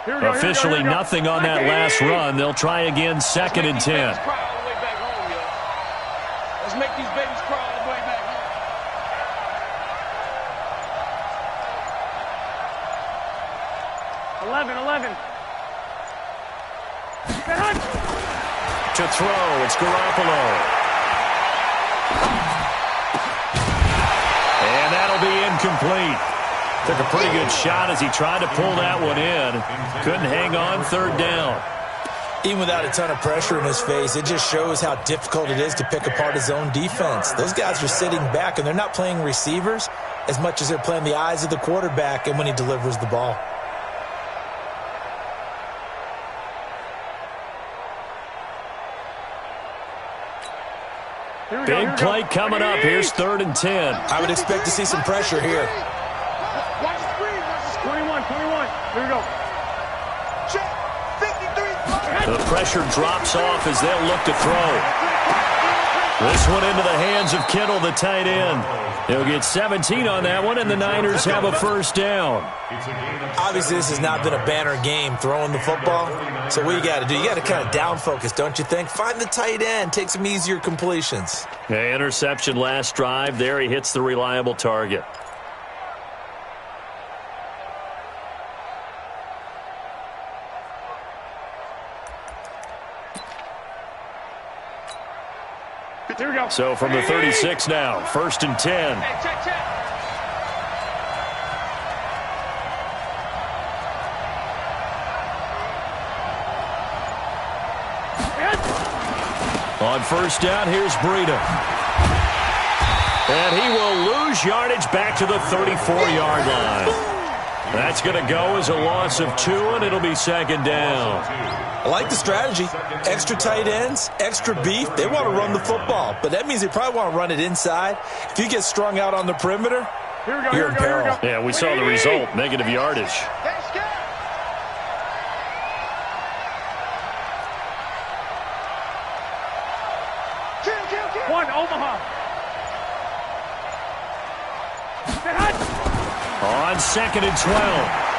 Officially nothing on that last run. They'll try again, 2nd and 10. Let's make these babies cry all the way back home. To throw, it's Garoppolo. And that'll be incomplete. Took a pretty good shot as he tried to pull that one in. Couldn't hang on, 3rd down. Even without a ton of pressure in his face, it just shows how difficult it is to pick apart his own defense. Those guys are sitting back, and they're not playing receivers as much as they're playing the eyes of the quarterback and when he delivers the ball. Big play coming up. Here's 3rd and 10. I would expect to see some pressure here. Watch the screen. 21. Here we go. Check. 53. The pressure drops off as they'll look to throw. This one into the hands of Kittle, the tight end. He'll get 17 on that one, and the Niners have a 1st down. Obviously, this has not been a banner game throwing the football. So what you got to do, you got to kind of down focus, don't you think? Find the tight end, take some easier completions. Okay, interception last drive. There he hits the reliable target. Here we go. So from the 36 now, 1st and 10. Check. On 1st down, here's Breida. And he will lose yardage back to the 34-yard line. That's going to go as a loss of 2, and it'll be 2nd down. I like the strategy. Extra tight ends, extra beef. They want to run the football, but that means they probably want to run it inside. If you get strung out on the perimeter, you're in peril. Yeah, we saw the result, negative yardage. One, Omaha. On 2nd and 12,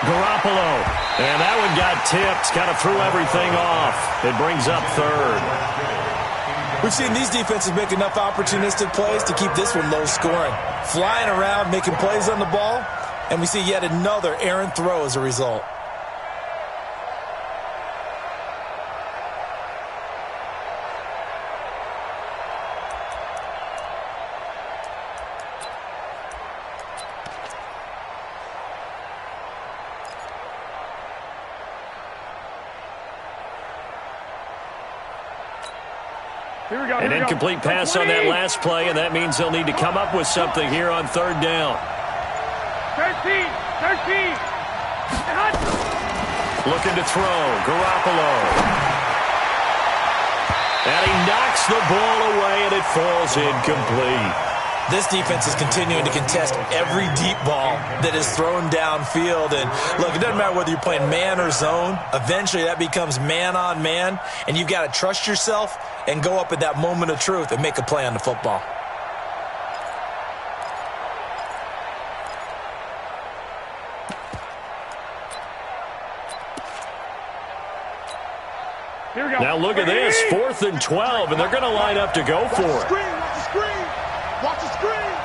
Garoppolo. And that one got tipped, kind of threw everything off. It brings up 3rd. We've seen these defenses make enough opportunistic plays to keep this one low scoring. Flying around, making plays on the ball, and we see yet another errant throw as a result. An incomplete pass on that last play, and that means they'll need to come up with something here on 3rd down. 13. Looking to throw, Garoppolo. And he knocks the ball away, and it falls incomplete. This defense is continuing to contest every deep ball that is thrown downfield. And look, it doesn't matter whether you're playing man or zone. Eventually that becomes man on man, and you've got to trust yourself and go up at that moment of truth and make a play on the football. Here we go. Now look at this, 4th and 12, and they're going to line up to go for it. Watch the screen.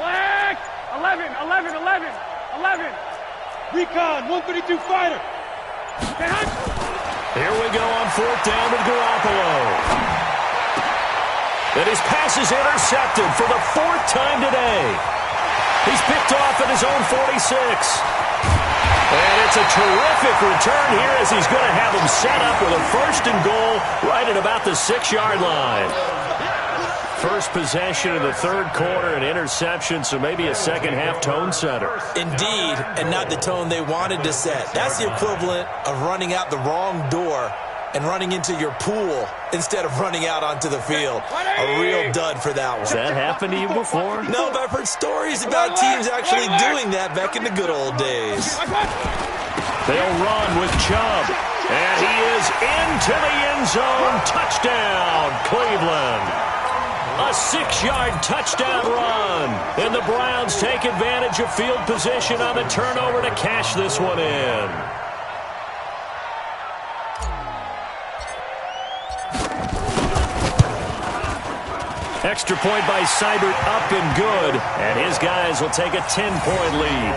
Flag. 11. Recon, 132 fighter. Here we go on 4th down with Garoppolo. And his pass is intercepted for the 4th time today. He's picked off at his own 46. And it's a terrific return here as he's going to have him set up with a 1st and goal right at about the 6-yard line. First possession of the 3rd quarter, an interception, so maybe a second-half tone setter. Indeed, and not the tone they wanted to set. That's the equivalent of running out the wrong door and running into your pool instead of running out onto the field. A real dud for that one. Has that happened to you before? No, but I've heard stories about teams actually doing that back in the good old days. They'll run with Chubb. And he is into the end zone. Touchdown, Cleveland. A 6-yard touchdown run. And the Browns take advantage of field position on the turnover to cash this one in. Extra point by Seibert, up and good. And his guys will take a 10-point lead.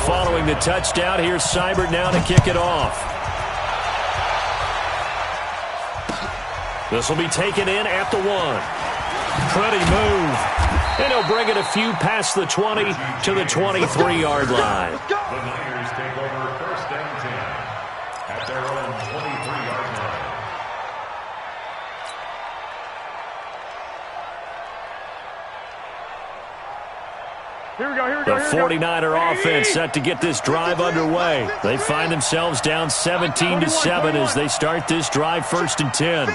Following the touchdown, here's Seibert now to kick it off. This will be taken in at the 1. Pretty move. And he'll bring it a few past the 20 to the 23-yard line. The Niners take over first and 10 at their own 23-yard line. Here we go, here we The go. 49er offense set to get this drive underway. They find themselves down 17-7 as they start this drive 1st and 10.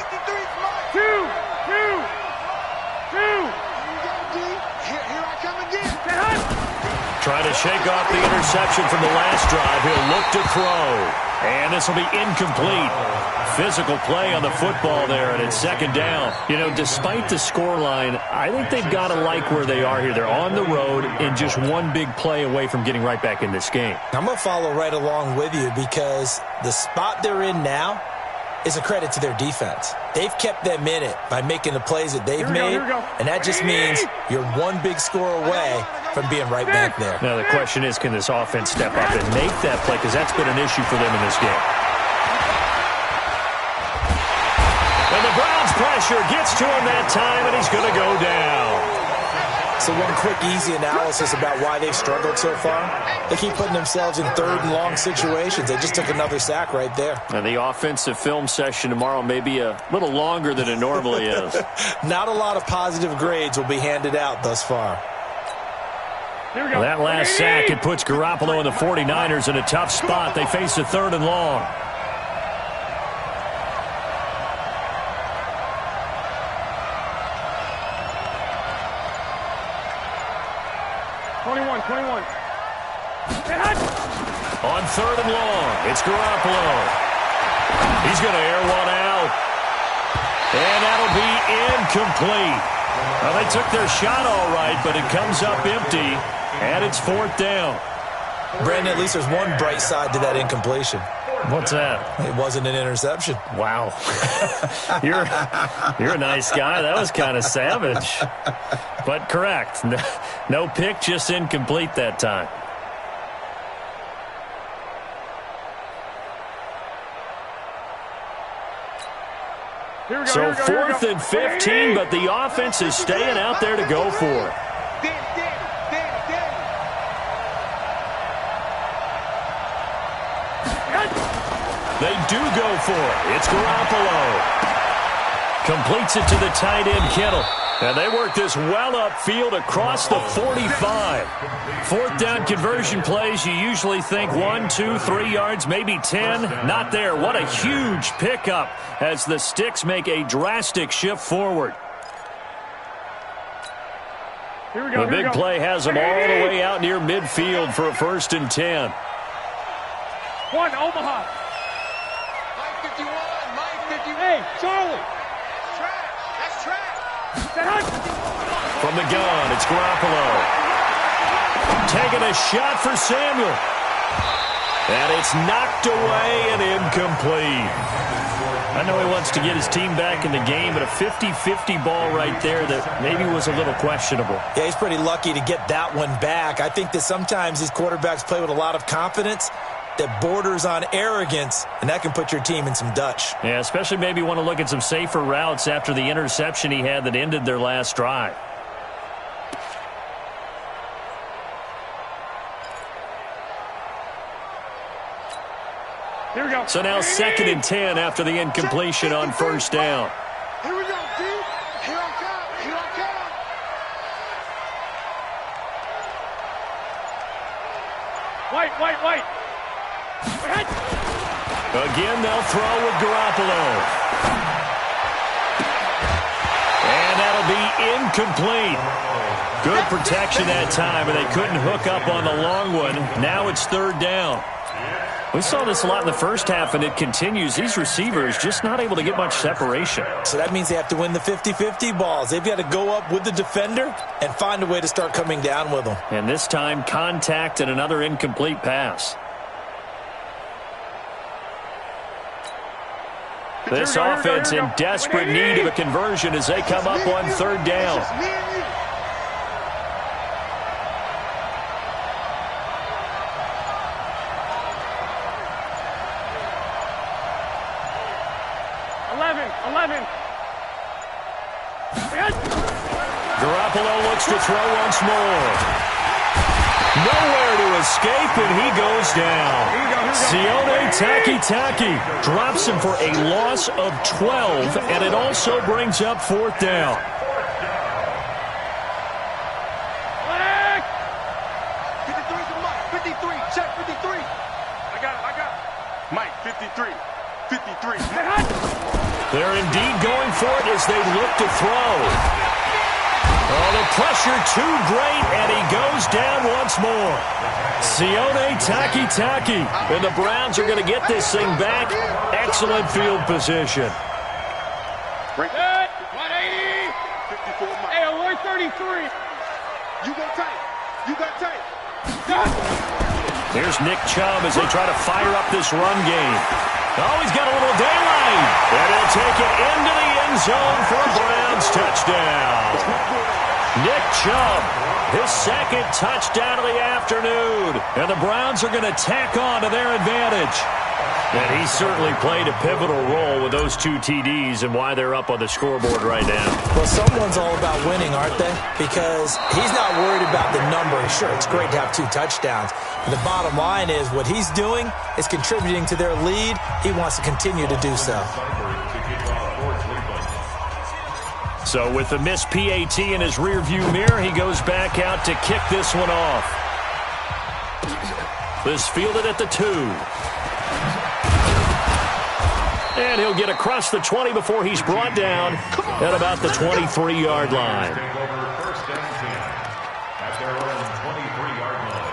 Trying to shake off the interception from the last drive. He'll look to throw. And this will be incomplete. Physical play on the football there, and it's 2nd down. You know, despite the scoreline, I think they've got to like where they are here. They're on the road and just one big play away from getting right back in this game. I'm going to follow right along with you because the spot they're in now is a credit to their defense. They've kept them in it by making the plays that they've made, and that just means you're one big score away from being right back there. Now, the question is, can this offense step up and make that play? Because that's been an issue for them in this game. And the Browns pressure gets to him that time, and he's going to go down. So one quick, easy analysis about why they've struggled so far. They keep putting themselves in 3rd and long situations. They just took another sack right there. And the offensive film session tomorrow may be a little longer than it normally is. Not a lot of positive grades will be handed out thus far. Well, that last sack, it puts Garoppolo and the 49ers in a tough spot. They face a 3rd and long. On 3rd and long, it's Garoppolo. He's going to air one out. And that'll be incomplete. Well, they took their shot all right, but it comes up empty, and it's 4th down. Brandon, at least there's one bright side to that incompletion. What's that? It wasn't an interception. Wow. You're a nice guy. That was kind of savage. But correct. No pick, just incomplete that time. So 4th and 15, but the offense is staying out there to go for it. They do go for it. It's Garoppolo. Completes it to the tight end, Kittle. And they work this well upfield across the 45. 4th down conversion plays, you usually think 1, 2, 3 yards, maybe 10. Not there. What a huge pickup as the Sticks make a drastic shift forward. The big play has them all the way out near midfield for a 1st and 10. One, Omaha. Mike 51, Mike 51. Hey, Charlie. That's track. From the gun, it's Garoppolo. Taking a shot for Samuel. And it's knocked away and incomplete. I know he wants to get his team back in the game, but a 50-50 ball right there that maybe was a little questionable. Yeah, he's pretty lucky to get that one back. I think that sometimes these quarterbacks play with a lot of confidence that borders on arrogance, and that can put your team in some Dutch. Yeah, especially maybe want to look at some safer routes after the interception he had that ended their last drive. Here we go. So now 2nd and 10 after the incompletion on 1st down. Here we go, dude. Here I come. Here I come. White. Again, they'll throw with Garoppolo. And that'll to be incomplete. Good protection that time, and they couldn't hook up on the long one. Now it's third down. We saw this a lot in the first half, and it continues. These receivers just not able to get much separation. So that means they have to win the 50-50 balls. They've got to go up with the defender and find a way to start coming down with them. And this time, contact and another incomplete pass. This offense in desperate need of a conversion as they come up on third down. Garoppolo looks to throw once more. Nowhere to escape, and he goes down. Sione Takitaki drops him for a loss of 12, and it also brings up fourth down. Check 53. I got it. Mike, 53. 53. They're indeed going for it as they look to throw. Oh, the pressure too great, and he goes down once more. Sione Takitaki, and the Browns are going to get this thing back. Excellent field position. Good. 180. 54. Hey, alert 33. You go tight. You got tight. Here's Nick Chubb as they try to fire up this run game. Oh, he's got a little daylight. And he'll take it into the end zone for a Browns touchdown. Nick Chubb, his second touchdown of the afternoon. And the Browns are going to tack on to their advantage. And he certainly played a pivotal role with those two TDs and why they're up on the scoreboard right now. Well, someone's all about winning, aren't they? Because he's not worried about the number. Sure, it's great to have 2 touchdowns. But the bottom line is what he's doing is contributing to their lead. He wants to continue to do so. So with the missed PAT in his rearview mirror, he goes back out to kick this one off. This fielded at the 2. And he'll get across the 20 before he's brought down at about the 23-yard line. First and 10 at their own 23-yard line.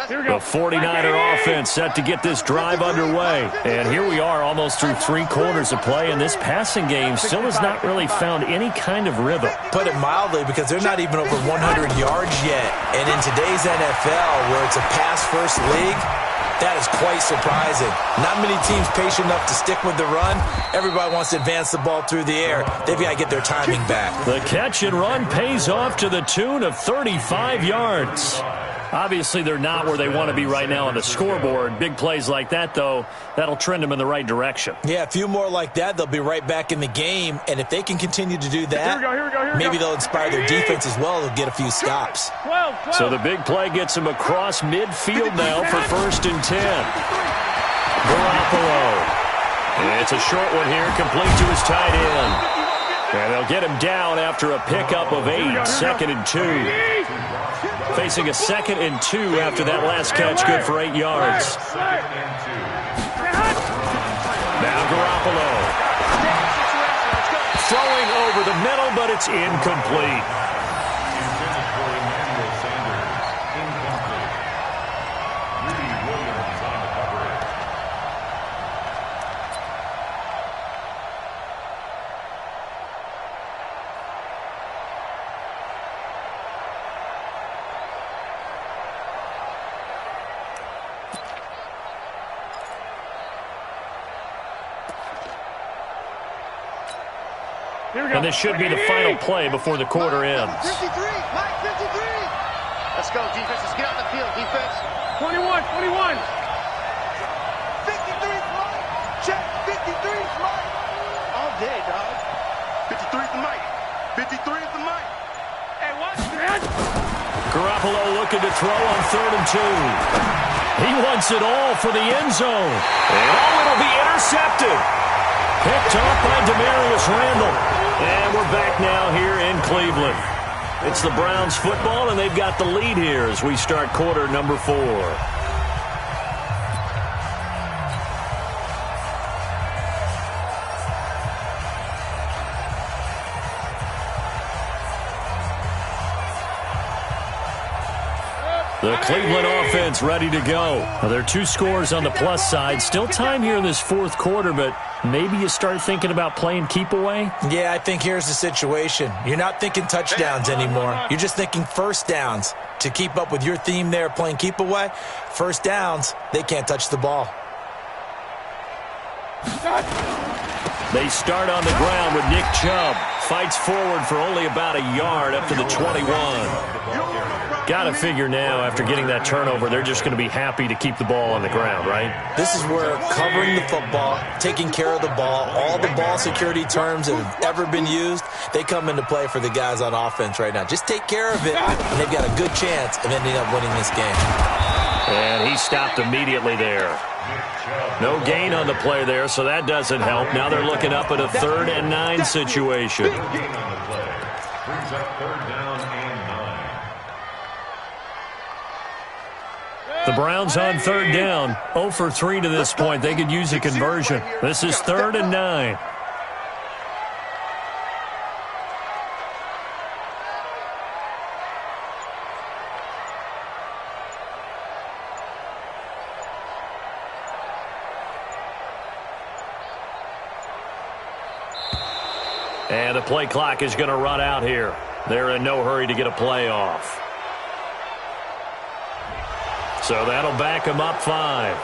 The 49er offense set to get this drive underway. And here we are almost through 3 quarters of play, and this passing game still has not really found any kind of rhythm. Put it mildly, because they're not even over 100 yards yet. And in today's NFL, where it's a pass-first league, that is quite surprising. Not many teams patient enough to stick with the run. Everybody wants to advance the ball through the air. They've got to get their timing back. The catch and run pays off to the tune of 35 yards. Obviously, they're not where they want to be right now on the scoreboard. Big plays like that, though, that'll trend them in the right direction. Yeah, a few more like that, they'll be right back in the game. And if they can continue to do that, maybe they'll inspire their defense as well. They'll get a few stops. 12. So the big play gets him across midfield now for first and 10. Garoppolo. And it's a short one here, complete to his tight end. And they'll get him down after a pickup of 8, second and 2. Facing a second and 2 after that last catch, good for 8 yards. Now Garoppolo. Throwing over the middle, but it's incomplete. And this should be the final play before the quarter ends. 53, Mike, 53. Let's go, defense. Let's get on the field, defense. 21. 53 Mike. Check, 53 Mike. All day, dog. 53 is the Mike. 53 is the Mike. Hey, what? Garoppolo looking to throw on 3rd and 2. He wants it all for the end zone. And it'll be intercepted. Picked off by Demarius Randall. And we're back now here in Cleveland. It's the Browns football, and they've got the lead here as we start quarter number 4. The Cleveland offense ready to go. Now, there are 2 scores on the plus side. Still time here in this 4th quarter, but maybe you start thinking about playing keep away? Yeah, I think here's the situation. You're not thinking touchdowns anymore. You're just thinking first downs. To keep up with your theme there, playing keep away, first downs, they can't touch the ball. They start on the ground with Nick Chubb. Fights forward for only about a yard up to the 21. Got to figure now, after getting that turnover, they're just going to be happy to keep the ball on the ground, right? This is where covering the football, taking care of the ball, all the ball security terms that have ever been used, they come into play for the guys on offense right now. Just take care of it, and they've got a good chance of ending up winning this game. And he stopped immediately there. No gain on the play there, so that doesn't help. Now they're looking up at a 3rd and 9 situation. Big gain on the play. Brings up 3rd down and 9. The Browns on 3rd down. 0 for 3 to this point. They could use a conversion. This is 3rd and 9. And the play clock is going to run out here. They're in no hurry to get a play off. So that'll back them up 5.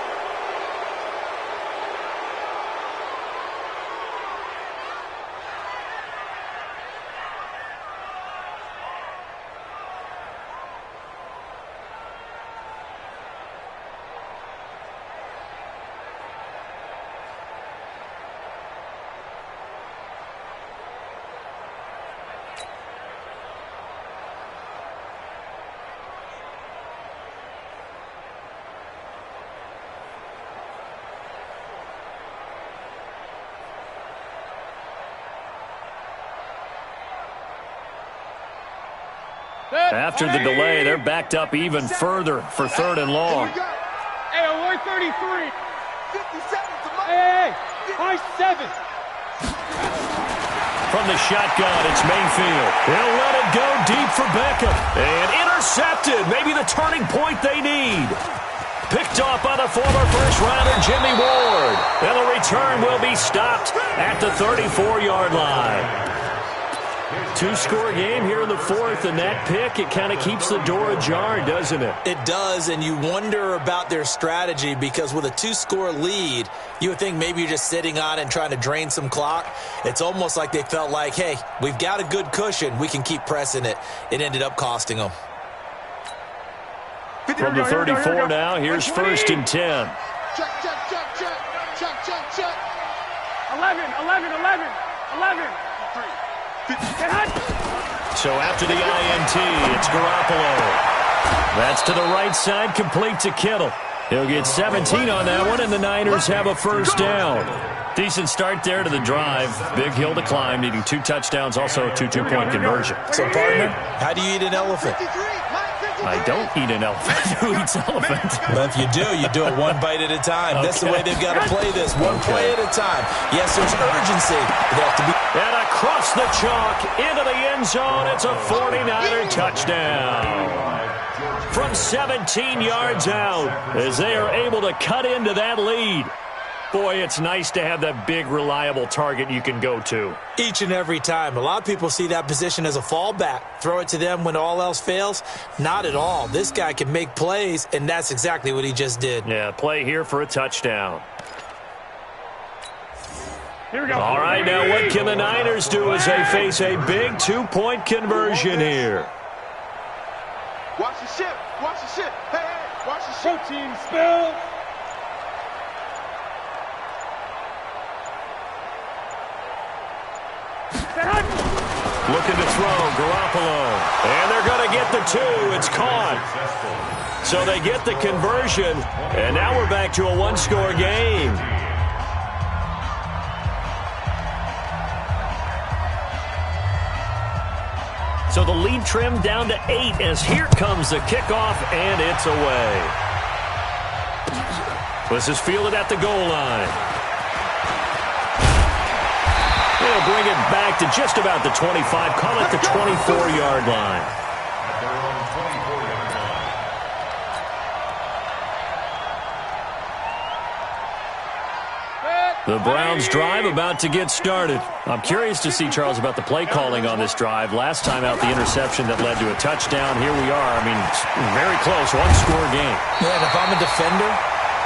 After the delay, they're backed up even further for 3rd and long. Hey, 133. Hey, 7. From the shotgun, it's Mayfield. He'll let it go deep for Beckham. And intercepted. Maybe the turning point they need. Picked off by the former first-rounder Jimmy Ward. And the return will be stopped at the 34-yard line. 2-score game here in the 4th, and that pick, it kind of keeps the door ajar, doesn't it? It does, and you wonder about their strategy because with a 2-score lead, you would think maybe you're just sitting on it and trying to drain some clock. It's almost like they felt like, hey, we've got a good cushion. We can keep pressing it. It ended up costing them. From the 34 now, here's 1st and 10. Check. 11. So after the INT, it's Garoppolo. That's to the right side, complete to Kittle. He'll get 17 on that one, and the Niners have a 1st down. Decent start there to the drive. Big hill to climb, needing 2 touchdowns, also a 2-2-point conversion. So, partner, how do you eat an elephant? I don't eat an elephant. Who eats elephant? But if you do it one bite at a time. Okay. That's the way they've got to play this, one play at a time. Yes, there's urgency. They have to be. And across the chalk, into the end zone, it's a 49er touchdown. From 17 yards out, as they are able to cut into that lead. Boy, it's nice to have that big, reliable target you can go to. Each and every time. A lot of people see that position as a fallback. Throw it to them when all else fails. Not at all. This guy can make plays, and that's exactly what he just did. Yeah, play here for a touchdown. Here we go. All right, now what can the Niners do as they face a big 2-point conversion here? Watch the ship. Hey, watch the ship. Team spill. Looking to throw, Garoppolo. And they're going to get the 2. It's caught. So they get the conversion, and now we're back to a 1-score game. So the lead trimmed down to 8 as here comes the kickoff, and it's away. This is fielded at the goal line. They'll bring it back to just about the 25. Call it the 24-yard line. The Browns drive about to get started. I'm curious to see, Charles, about the play calling on this drive. Last time out, the interception that led to a touchdown. Here we are. I mean, it's very close, one-score game. Yeah, and if I'm a defender,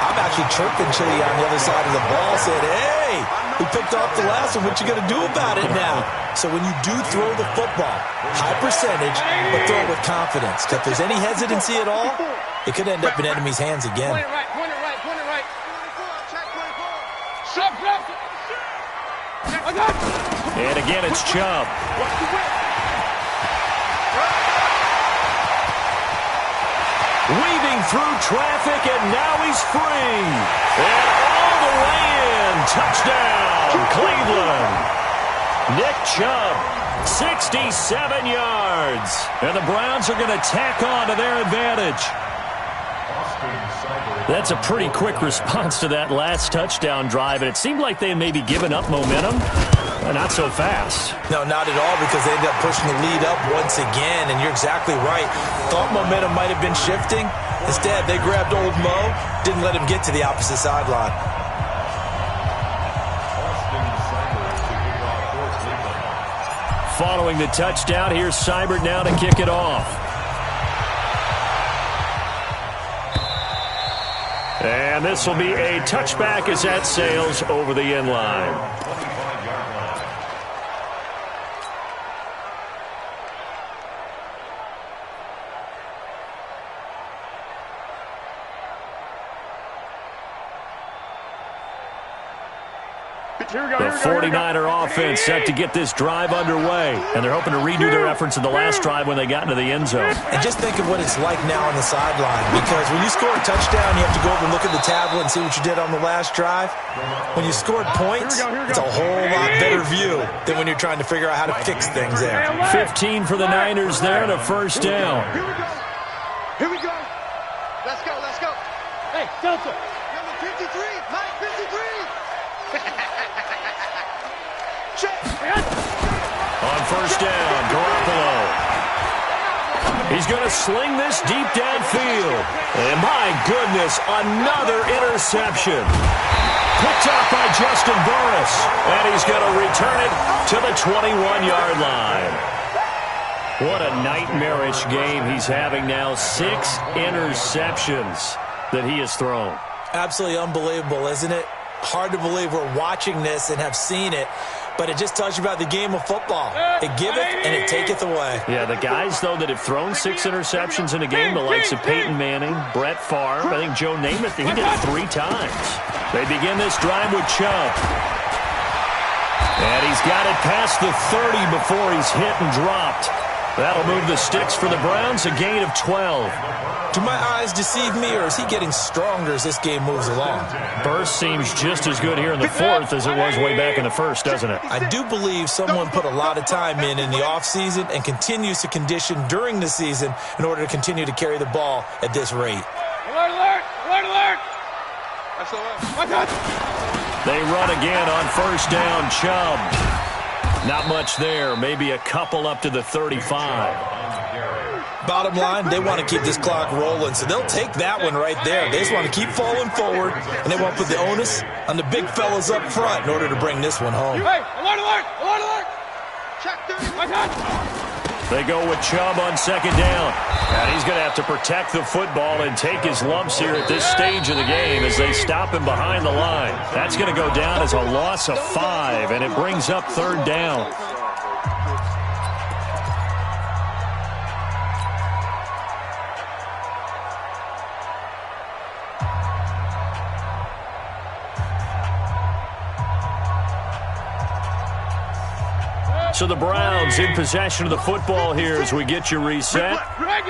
I'm actually chirping Chili on the other side of the ball, saying, hey, we picked off the last one. What you going to do about it now? So when you do throw the football, high percentage, but throw it with confidence. Because if there's any hesitancy at all, it could end up in enemy's hands again. Point it right, point it right, point it right. And again, it's Chubb. Weaving through traffic, and now he's free. And all the way in. Touchdown, Cleveland. Nick Chubb, 67 yards. And the Browns are going to tack on to their advantage. That's a pretty quick response to that last touchdown drive, and it seemed like they had maybe given up momentum. Not so fast. No, not at all, because they ended up pushing the lead up once again, and you're exactly right. Thought momentum might have been shifting. Instead, they grabbed old Mo, didn't let him get to the opposite sideline. Following the touchdown, here's Seibert now to kick it off. And this will be a touchback as that sails over the end line. The 49er offense set to get this drive underway, and they're hoping to redo their efforts in the last drive when they got into the end zone. And just think of what it's like now on the sideline, because when you score a touchdown, you have to go over and look at the tablet and see what you did on the last drive. When you scored points, it's a whole lot better view than when you're trying to figure out how to fix things there. 15 for the Niners there and a first down. Here we go. Let's go, let's go. Hey, Delta. Number 53, Mike 53. On first down, Garoppolo. He's going to sling this deep downfield. And my goodness, another interception. Picked up by Justin Burris. And he's going to return it to the 21-yard line. What a nightmarish game he's having now. 6 interceptions that he has thrown. Absolutely unbelievable, isn't it? Hard to believe we're watching this and have seen it. But it just tells you about the game of football. It giveth and it taketh away. Yeah, the guys, though, that have thrown 6 interceptions in a game, the likes of Peyton Manning, Brett Favre, I think Joe Namath, he did it 3 times. They begin this drive with Chubb. And he's got it past the 30 before he's hit and dropped. That'll move the sticks for the Browns, a gain of 12. Do my eyes deceive me, or is he getting stronger as this game moves along? Burst seems just as good here in the 4th as it was way back in the 1st, doesn't it? I do believe someone put a lot of time in the offseason and continues to condition during the season in order to continue to carry the ball at this rate. Alert, alert, alert, alert. That's all right. My God. They run again on first down. Chubb. Not much there. Maybe a couple up to the 35. Bottom line, they want to keep this clock rolling, so they'll take that one right there. They just want to keep falling forward, and they want to put the onus on the big fellas up front in order to bring this one home. Hey, alert, alert, alert, alert. Check 30. My God. They go with Chubb on second down. And he's going to have to protect the football and take his lumps here at this stage of the game as they stop him behind the line. That's going to go down as a loss of 5, and it brings up third down. So the Browns in possession of the football here as we get you reset.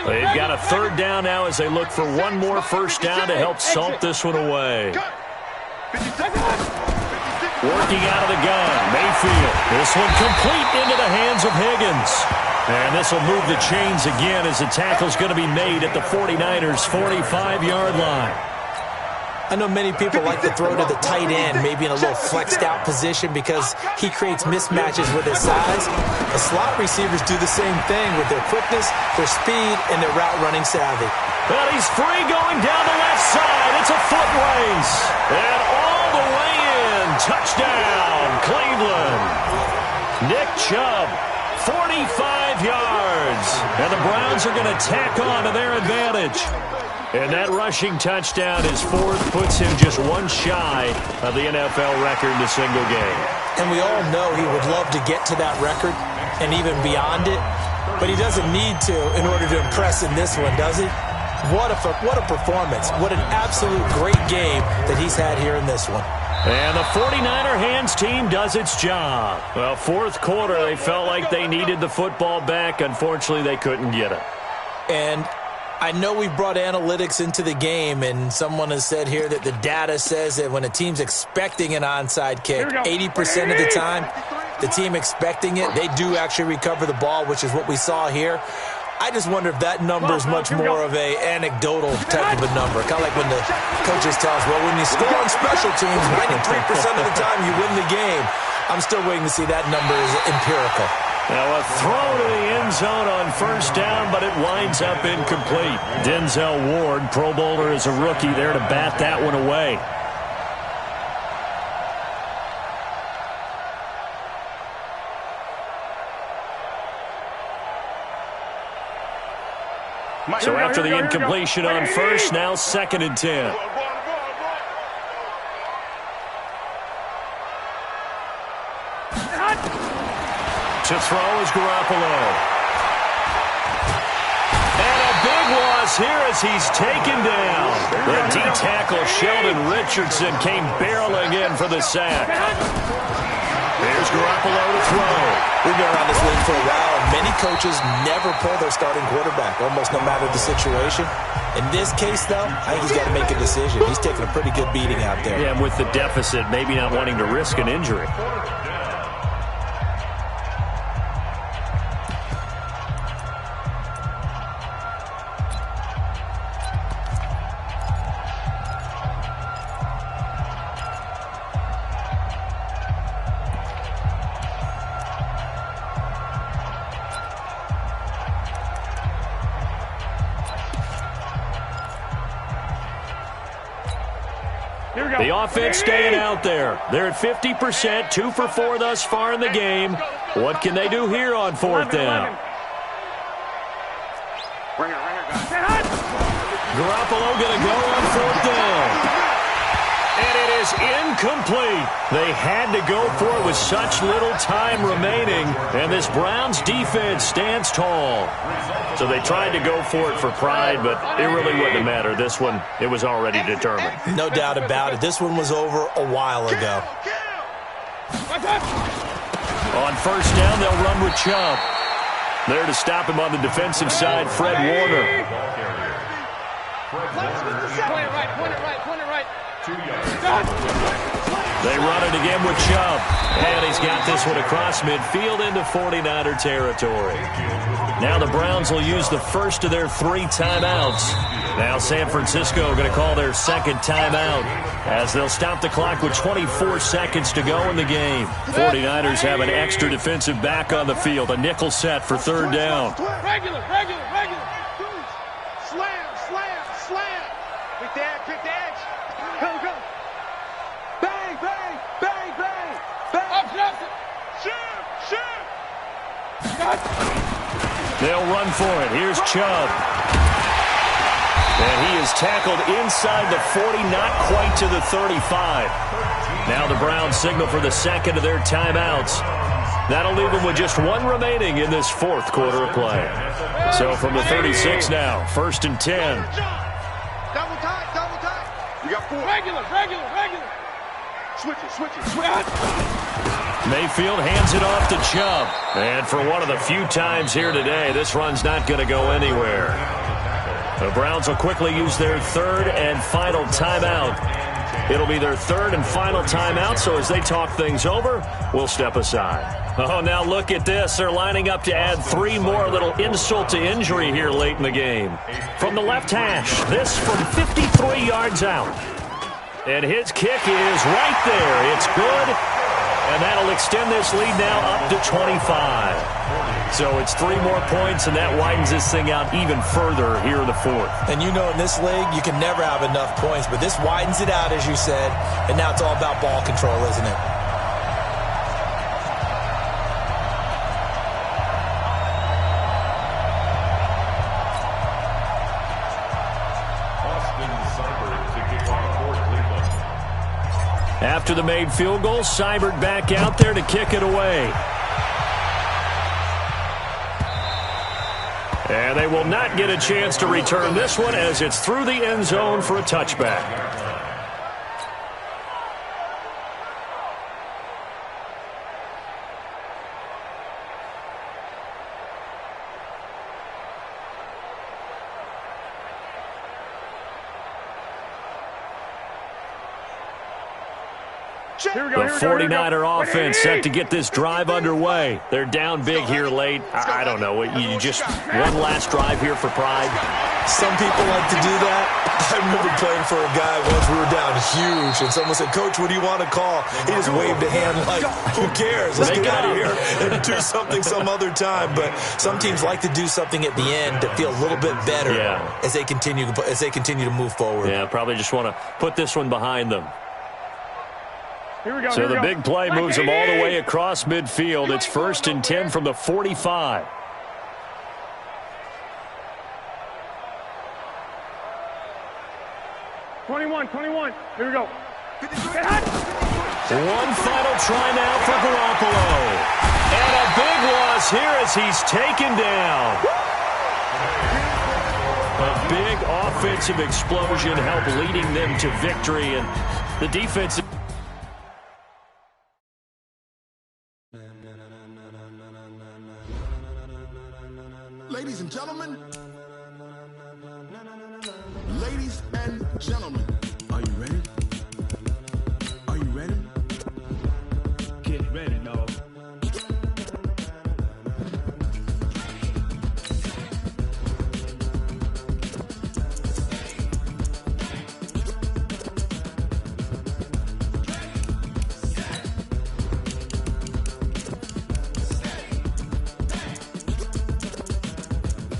They've got a third down now as they look for one more first down to help salt this one away. 56. Working out of the gun, Mayfield. This one complete into the hands of Higgins. And this will move the chains again as the tackle's going to be made at the 49ers' 45-yard line. I know many people like to throw to the tight end, maybe in a little flexed out position because he creates mismatches with his size. The slot receivers do the same thing with their quickness, their speed, and their route running savvy. But he's free going down the left side. It's a foot race. And all the way in. Touchdown, Cleveland. Nick Chubb, 45 yards. And the Browns are going to tack on to their advantage. And that rushing touchdown, his fourth, puts him just one shy of the NFL record in a single game. And we all know he would love to get to that record and even beyond it, but he doesn't need to in order to impress in this one, does he? What a performance. What an absolute great game that he's had here in this one. And the 49er hands team does its job. Well, fourth quarter, they felt like they needed the football back. Unfortunately, they couldn't get it. And I know we brought analytics into the game, and someone has said here that the data says that when a team's expecting an onside kick, 80% of the time, the team expecting it, they do actually recover the ball, which is what we saw here. I just wonder if that number is much more of a anecdotal type of a number. Kind of like when the coaches tell us, well, when you score on special teams, 93% of the time you win the game. I'm still waiting to see that number is empirical. Now a throw to the end zone on first down, but it winds up incomplete. Denzel Ward, Pro Bowler as a rookie, there to bat that one away. So after the incompletion on first, now 2nd and 10. To throw is Garoppolo. And a big loss here as he's taken down. The D-tackle Sheldon Richardson came barreling in for the sack. There's Garoppolo to throw. We've been around this league for a while, and many coaches never pull their starting quarterback, almost no matter the situation. In this case, though, I think he's got to make a decision. He's taking a pretty good beating out there. Yeah, and with the deficit, maybe not wanting to risk an injury. The offense staying out there. They're at 50%, 2 for 4 thus far in the game. What can they do here on 4th down? Garoppolo going to go on 4th down. And it is incomplete. They had to go for it with such little time remaining. And this Browns defense stands tall. So they tried to go for it for pride, but it really wouldn't have mattered. This one, it was already determined. No doubt about it. This one was over a while ago. On first down, they'll run with Chubb. There to stop him on the defensive side, Fred Warner. Point it right. They run it again with Chubb. And he's got this one across midfield into 49er territory. Now the Browns will use the first of their 3 timeouts. Now San Francisco going to call their 2nd timeout as they'll stop the clock with 24 seconds to go in the game. 49ers have an extra defensive back on the field. A nickel set for 3rd down. Regular. Slam. Pick the edge. Go. Bang. Up. Shoot. They'll run for it. Here's Chubb. And he is tackled inside the 40, not quite to the 35. Now the Browns signal for the 2nd of their timeouts. That'll leave them with just 1 remaining in this 4th quarter of play. So from the 36 now, 1st and 10. Double tight. You got 4. Regular. Switch it. Mayfield hands it off to Chubb. And for one of the few times here today, this run's not going to go anywhere. The Browns will quickly use their 3rd and final timeout It'll be their third and final timeout, so as they talk things over, we'll step aside. Oh, now look at this. They're lining up to add 3 more, a little insult to injury here late in the game. From the left hash, this from 53 yards out. And his kick is right there. It's good, and that'll extend this lead now up to 25. So it's 3 more points, and that widens this thing out even further here in the fourth. And you know in this league, you can never have enough points, but this widens it out, as you said, and now it's all about ball control, isn't it? After the made field goal, Seibert back out there to kick it away. And they will not get a chance to return this one as it's through the end zone for a touchback. The 49er offense set to get this drive underway. They're down big here late. I don't know. You just one last drive here for pride. Some people like to do that. I remember playing for a guy once. We were down huge, and someone said, "Coach, what do you want to call?" He just waved a hand like, "Who cares? Let's get out of here and do something some other time." But some teams like to do something at the end to feel a little bit better as they continue to move forward. Yeah, probably just want to put this one behind them. So the big play moves them all the way across midfield. It's 1st and 10 from the 45. '21. Here we go. One final try now for Garoppolo. And a big loss here as he's taken down. A big offensive explosion helped leading them to victory. And the defense... Ladies and gentlemen, are you ready? Are you ready? Get ready, dog.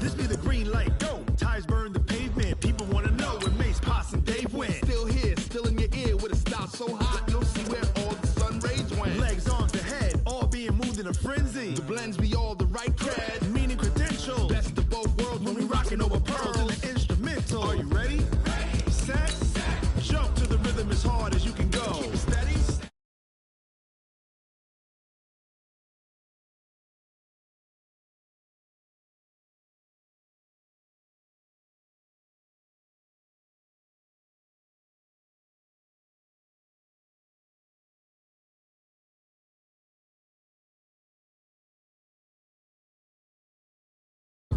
This be the green light, go. Ties burn the pavement. People want to know when Mace, Posse, and Dave went. Still here, still in your ear with a style so hot, you'll see where all the sun rays went. Legs on the head, all being moved in a frenzy. The blends be all the right cred, meaning credentials. Best of both worlds when we rocking over pearls in the instrumental. Are you ready? Set, jump to the rhythm as hard as you can go. Keep it steady.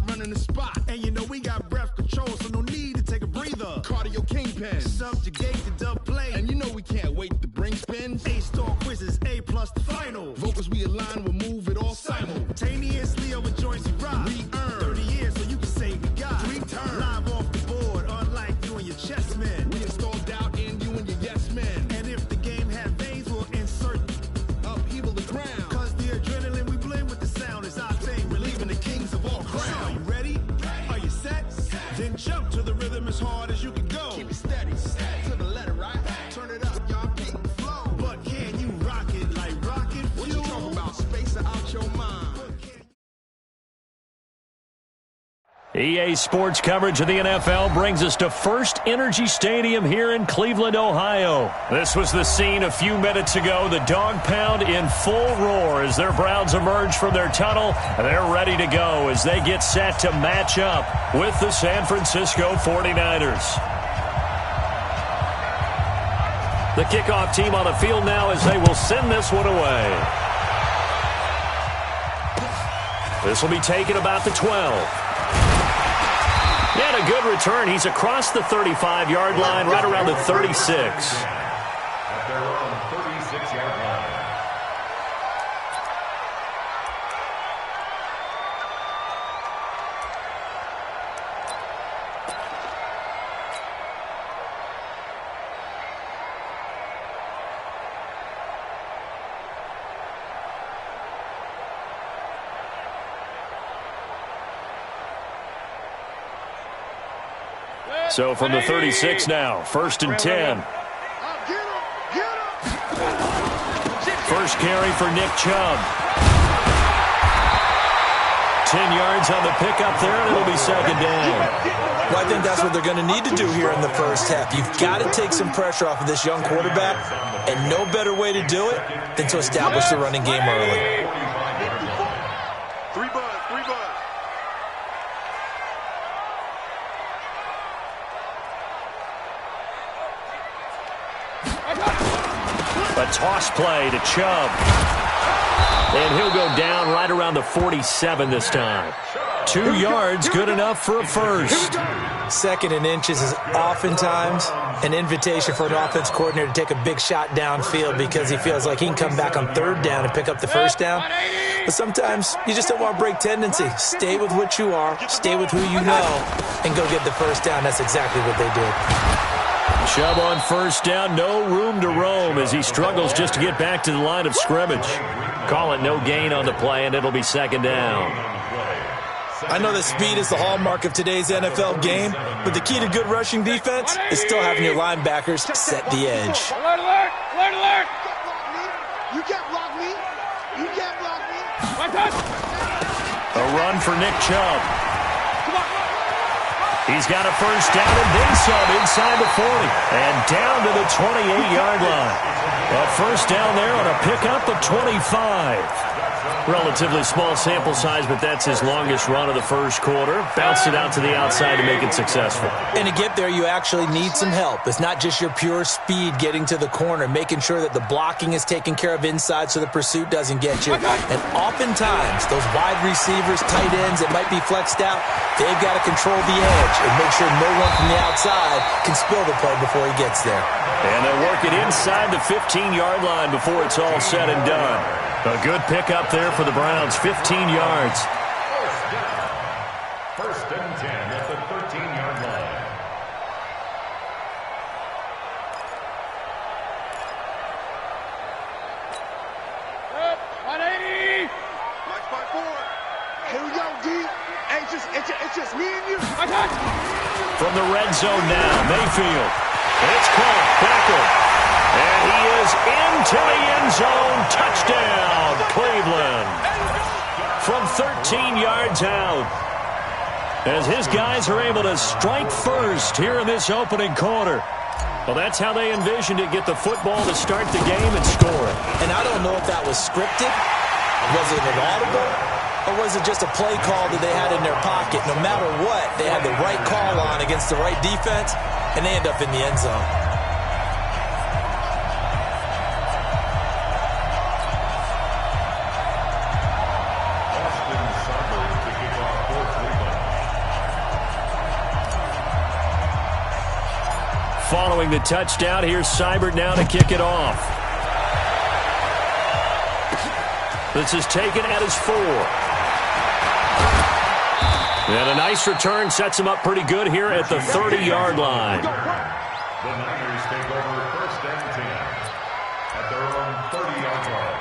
Running the spot, and you know we got breath control, so no need to take a breather. Cardio kingpin, subjugate the dub play, and you know we can't wait to bring spins. A-star quizzes, A+ the final. Vocals we align, we'll move it all simultaneously over joints we rock. We earn 30 years, so you can say we got 3 turns live off the board, unlike you and your chess men. We installed doubt in you and your yes men, and if the game had veins, we'll insert upheaval the ground. Cause the adrenaline we blend with the sound is our thing, relieving the kings of all crowns. Are you ready? Are you set? Then jump to the rhythm as hard as you can go. Keep it steady, to the letter, right? Turn it up, y'all keep the flow. But can you rock it like rocket fuel? What you talking about? Space out your mind. EA Sports coverage of the NFL brings us to First Energy Stadium here in Cleveland, Ohio. This was the scene a few minutes ago. The dog pound in full roar as their Browns emerge from their tunnel. They're ready to go as they get set to match up with the San Francisco 49ers. The kickoff team on the field now as they will send this one away. This will be taken about the 12. And a good return. He's across the 35-yard line, right around the 36. 26-yard line. So from the 36 now, 1st and 10. First carry for Nick Chubb. 10 yards on the pickup there, and it'll be 2nd down. Well, I think that's what they're going to need to do here in the first half. You've got to take some pressure off of this young quarterback, and no better way to do it than to establish the running game early. Three buzz. A toss play to Chubb. And he'll go down right around the 47 this time. 2 yards, good enough for a first. 2nd and inches is oftentimes an invitation for an offense coordinator to take a big shot downfield because he feels like he can come back on 3rd down and pick up the 1st down. But sometimes you just don't want to break tendency. Stay with what you are, stay with who you know, and go get the 1st down. That's exactly what they did. Chubb on 1st down, no room to roam as he struggles just to get back to the line of scrimmage. Call it no gain on the play, and it'll be 2nd down. I know that speed is the hallmark of today's NFL game, but the key to good rushing defense is still having your linebackers set the edge. Alert! You can't block me. A run for Nick Chubb. He's got a 1st down and then some inside the 40 and down to the 28-yard line. A 1st down there on a pickup at 25. Relatively small sample size, but that's his longest run of the first quarter. Bounced it out to the outside to make it successful. And to get there, you actually need some help. It's not just your pure speed getting to the corner, making sure that the blocking is taken care of inside so the pursuit doesn't get you. And oftentimes, those wide receivers, tight ends that might be flexed out, they've got to control the edge and make sure no one from the outside can spill the play before he gets there. And they'll work it inside the 15-yard line before it's all said and done. A good pickup there for the Browns, 15 yards. 1st and 10 at the 13-yard line. Up, 180. Flex by 4. Here we go, D. Hey, it's just me and you. From the red zone now, Mayfield. It's caught, Beckham. And he is into the end zone. Touchdown, Cleveland. From 13 yards out. As his guys are able to strike first here in this opening quarter. Well, that's how they envisioned it. Get the football to start the game and score it. And I don't know if that was scripted. Was it an audible? Or was it just a play call that they had in their pocket? No matter what, they had the right call on against the right defense, and they end up in the end zone. Following the touchdown, here's Seibert now to kick it off. This is taken at his 4. And a nice return sets him up pretty good here at the 30-yard line. The Niners take over 1st and 10 at their own 30-yard line.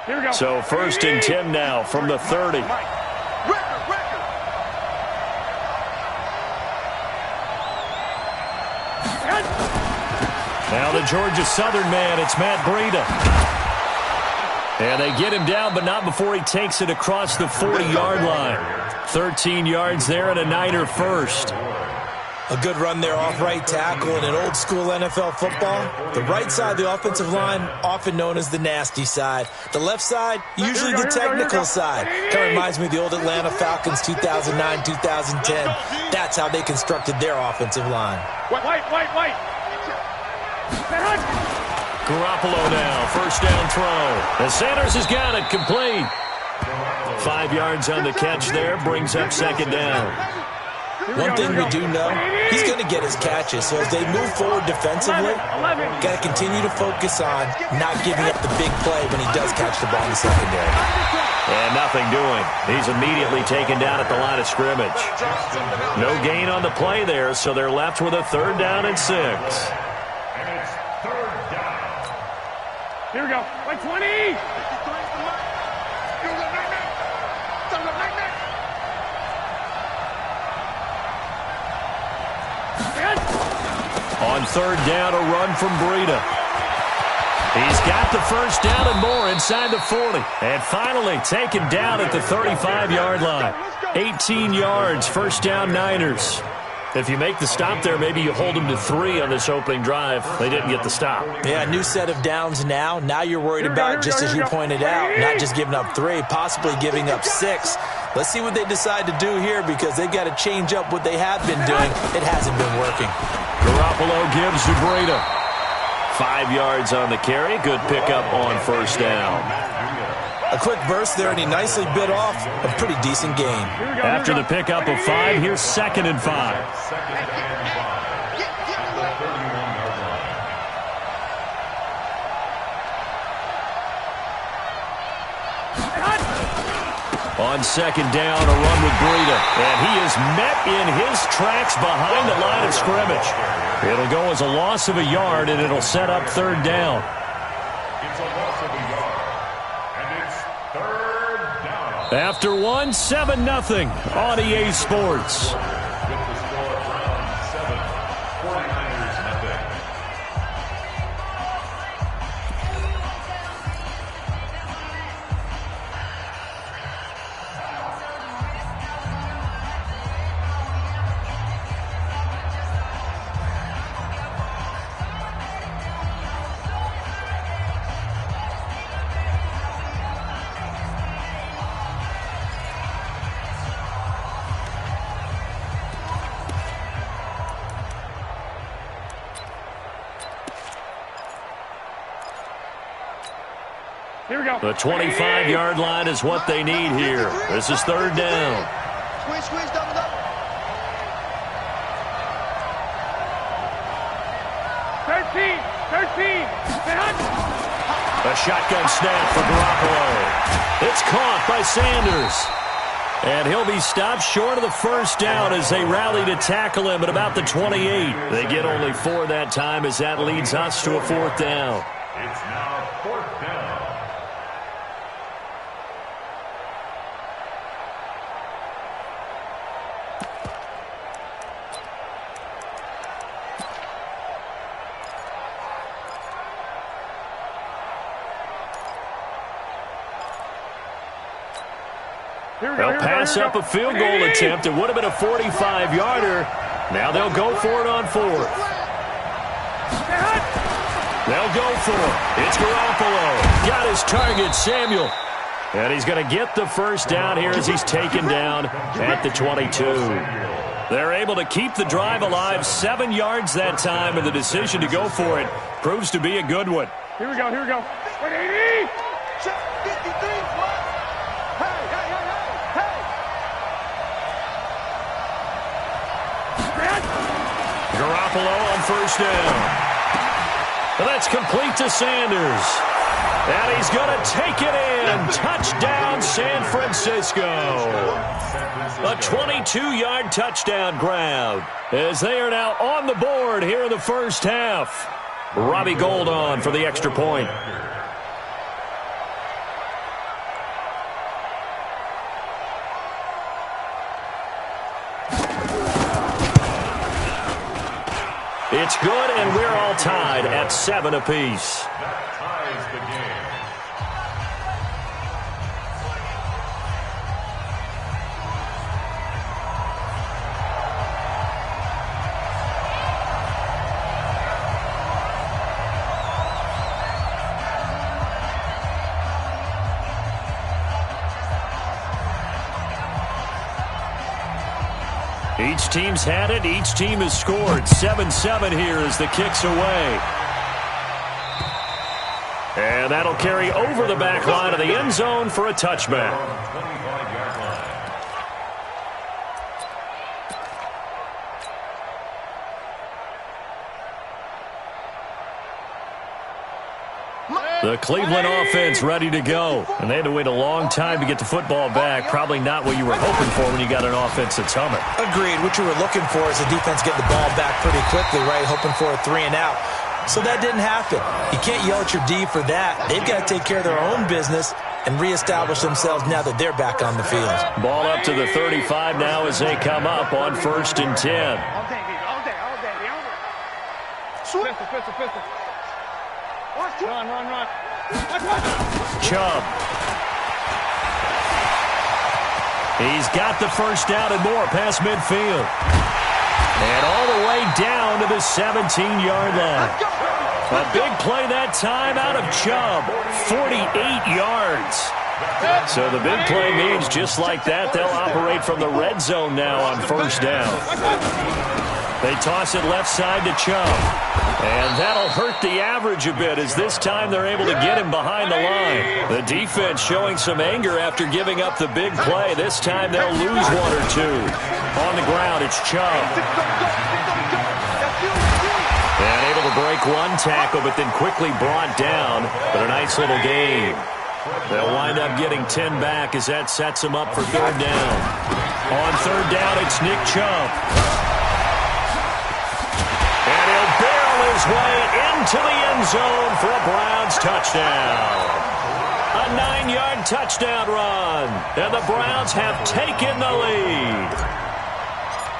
Here we go. So 1st and 10 now from the 30. Now the Georgia Southern man, it's Matt Breida. And they get him down, but not before he takes it across the 40-yard line. 13 yards there and a Niner first. A good run there off right tackle in an old-school NFL football. The right side of the offensive line, often known as the nasty side. The left side, usually the technical side. Kind of reminds me of the old Atlanta Falcons 2009, 2010. That's how they constructed their offensive line. White. Garoppolo now, first down throw. And Sanders has got it, complete. 5 yards on the catch there, brings up second down. One thing we do know, he's going to get his catches. So as they move forward defensively, got to continue to focus on not giving up the big play when he does catch the ball in the secondary. And nothing doing. He's immediately taken down at the line of scrimmage. No gain on the play there, so they're left with a 3rd down and 6. Here we go. Like 20. On 3rd down, a run from Breida. He's got the first down and more inside the 40. And finally taken down at the 35-yard line. 18 yards, first down Niners. If you make the stop there, maybe you hold them to 3 on this opening drive. They didn't get the stop. Yeah, new set of downs now. Now you're worried about, just as you pointed out, not just giving up 3, possibly giving up 6. Let's see what they decide to do here because they've got to change up what they have been doing. It hasn't been working. Garoppolo gives to Breida. 5 yards on the carry. Good pickup on first down. A quick burst there, and he nicely bit off a pretty decent gain. After the pickup of 5, here's 2nd and 5. On 2nd down, a run with Breida. And he is met in his tracks behind the line of scrimmage. It'll go as a loss of a yard, and it'll set up 3rd down. It's a loss of a yard. And it's 3rd down. After 1, 7-0 on EA Sports. With the score of round 7, 49ers nothing. Here we go. The 25-yard line is what they need here. This is 3rd down. Squeeze, double. A shotgun snap for Garoppolo. It's caught by Sanders. And he'll be stopped short of the first down as they rally to tackle him at about the 28. They get only 4 that time as that leads us to a 4th down. It's now 4th down. They'll pass up a field goal attempt. It would have been a 45-yarder. Now they'll go for it on 4th. They'll go for it. It's Garoppolo. Got his target, Samuel. And he's going to get the first down here as he's taken down at the 22. They're able to keep the drive alive, 7 yards that time, and the decision to go for it proves to be a good one. Here we go. 180. Check 53. Garoppolo on first down. And that's complete to Sanders. And he's going to take it in. Touchdown, San Francisco. A 22-yard touchdown grab as they are now on the board here in the first half. Robbie Gould on for the extra point. It's good, and we're all tied at 7 apiece. That ties the game. Each team's had it. Each team has scored. 7-7 here as the kick's away. And that'll carry over the back line of the end zone for a touchback. 25-yard line. The Cleveland offense ready to go. And they had to wait a long time to get the football back. Probably not what you were hoping for when you got an offense that's humming. Agreed. What you were looking for is the defense getting the ball back pretty quickly, right? Hoping for a 3 and out. So that didn't happen. You can't yell at your D for that. They've got to take care of their own business and reestablish themselves now that they're back on the field. Ball up to the 35 now as they come up on 1st and 10. All day. Pistol. Run. Chubb. He's got the first down and more past midfield. And all the way down to the 17-yard line. A big play that time out of Chubb. 48 yards. So the big play means just like that, they'll operate from the red zone now on 1st down. They toss it left side to Chubb. And that'll hurt the average a bit as this time they're able to get him behind the line. The defense showing some anger after giving up the big play. This time they'll lose 1 or 2. On the ground, it's Chubb. And able to break 1 tackle, but then quickly brought down. But a nice little gain. They'll wind up getting 10 back as that sets them up for 3rd down. On 3rd down, it's Nick Chubb. And he'll barrel his way into the end zone for a Browns touchdown. A 9-yard touchdown run. And the Browns have taken the lead.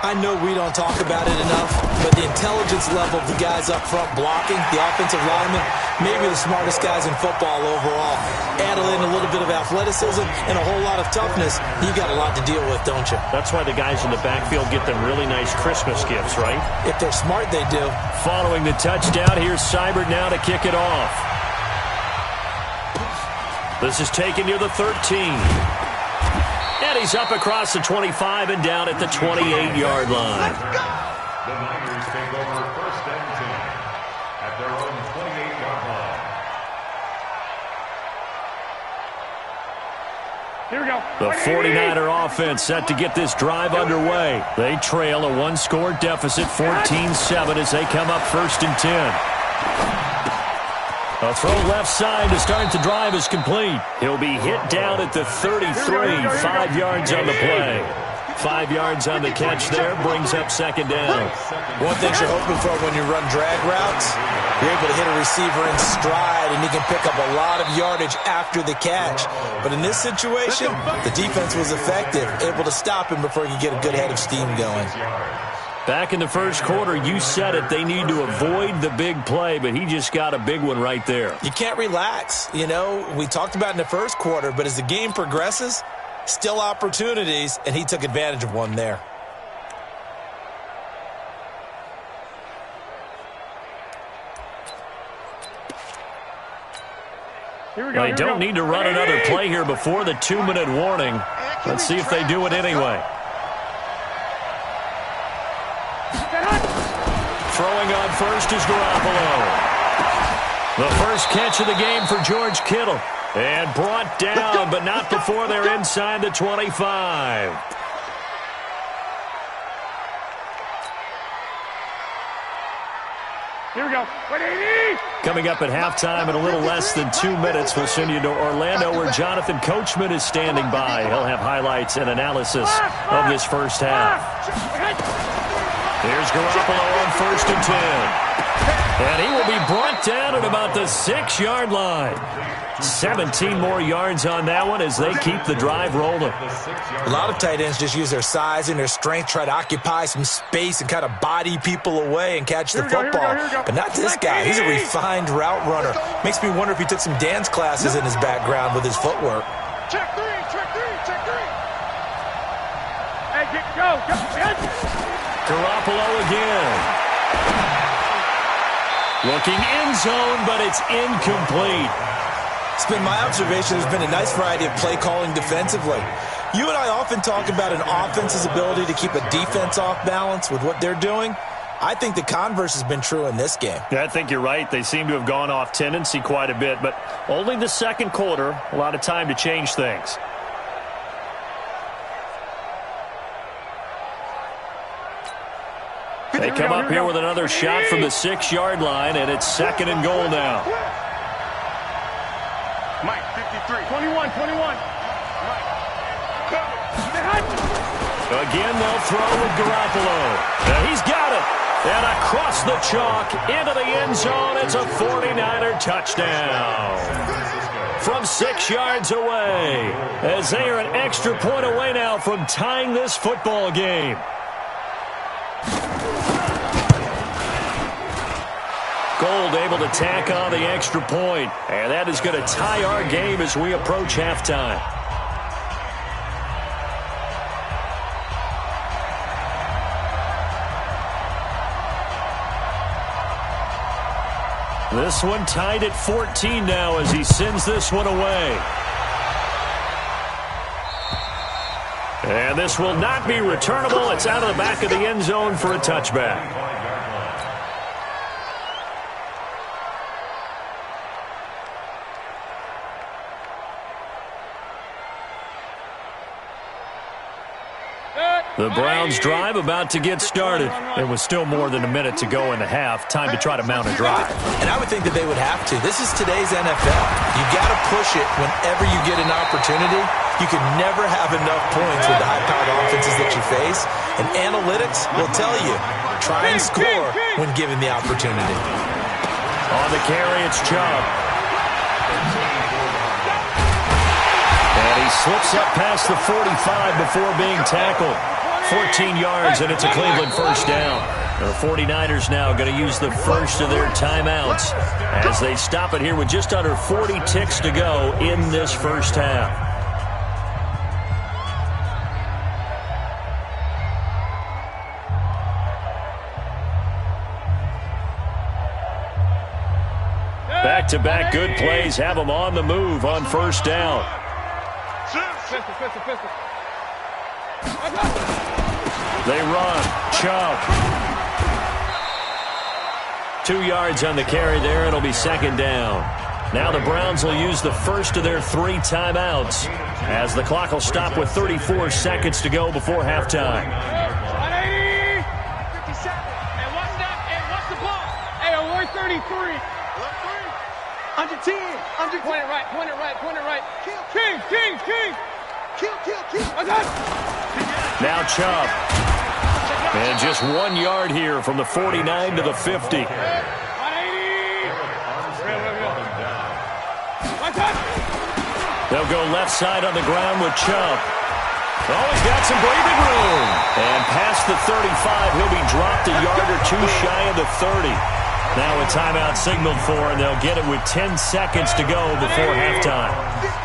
I know we don't talk about it enough, but the intelligence level of the guys up front blocking, the offensive linemen, maybe the smartest guys in football overall. Add in a little bit of athleticism and a whole lot of toughness, you got a lot to deal with, don't you? That's why the guys in the backfield get them really nice Christmas gifts, right? If they're smart, they do. Following the touchdown, here's Seibert now to kick it off. This is taken near the 13. And he's up across the 25 and down at the 28-yard line. The Niners take over 1st and 10 at their own 28-yard line. Here we go. The 49er offense set to get this drive underway. They trail a 1-score deficit, 14-7, as they come up 1st and 10. A throw left side to start the drive is complete. He'll be hit down at the 33, 5 yards on the play. 5 yards on the catch there, brings up 2nd down. One thing you're hoping for when you run drag routes, you're able to hit a receiver in stride, and you can pick up a lot of yardage after the catch. But in this situation, the defense was effective, able to stop him before he could get a good head of steam going. Back in the 1st quarter, you said it, they need to avoid the big play, but he just got a big one right there. You can't relax. You know, we talked about in the 1st quarter, but as the game progresses, still opportunities, and he took advantage of one there. They don't need to run another play here before the 2-minute warning. Let's see if they do it anyway. Throwing on first is Garoppolo. The first catch of the game for George Kittle. And brought down, but not before they're inside the 25. Here we go. 180. Coming up at halftime in a little less than 2 minutes, we'll send you to Orlando where Jonathan Coachman is standing by. He'll have highlights and analysis of this first half. Here's Garoppolo on 1st and 10. And he will be brought down at about the 6-yard line. 17 more yards on that one as they keep the drive rolling. A lot of tight ends just use their size and their strength, try to occupy some space and kind of body people away and catch the football. But not this guy. He's a refined route runner. Makes me wonder if he took some dance classes in his background with his footwork. Check three. Hey, go. Garoppolo again. Looking in zone, but it's incomplete. It's been my observation there's been a nice variety of play calling defensively. You and I often talk about an offense's ability to keep a defense off balance with what they're doing. I think the converse has been true in this game. Yeah, I think you're right. They seem to have gone off tendency quite a bit, but only the second quarter, a lot of time to change things. They come up here with another shot from the 6-yard line, and it's 2nd and goal now. Mike, 53. 21. Again, they'll throw with Garoppolo. And he's got it. And across the chalk, into the end zone, it's a 49er touchdown. From 6 yards away, as they are an extra point away now from tying this football game. Gold able to tack on the extra point, and that is going to tie our game as we approach halftime. This one tied at 14 now as he sends this one away. And this will not be returnable. It's out of the back of the end zone for a touchback. The Browns drive about to get started. There was still more than a minute to go in the half. Time to try to mount a drive. And I would think that they would have to. This is today's NFL. You got to push it whenever you get an opportunity. You can never have enough points with the high-powered offenses that you face. And analytics will tell you, try and score when given the opportunity. On the carry, it's Chubb. And he slips up past the 45 before being tackled. 14 yards, and it's a Cleveland first down. The 49ers now going to use the first of their timeouts as they stop it here with just under 40 ticks to go in this first half. Back-to-back good plays have them on the move on first down. Pistol. They run. Chubb. 2 yards on the carry there. It'll be second down. Now the Browns will use the first of their 3 timeouts as the clock will stop with 34 seconds to go before halftime. 180. 57. And what's that? And what's the ball? Hey, alert 33. Under 10. Point it right. King. Now Chubb. And just 1 yard here from the 49 to the 50. 180. They'll go left side on the ground with Chubb. Oh, he's got some breathing room. And past the 35, he'll be dropped a yard or 2 shy of the 30. Now a timeout signaled for, and they'll get it with 10 seconds to go before halftime.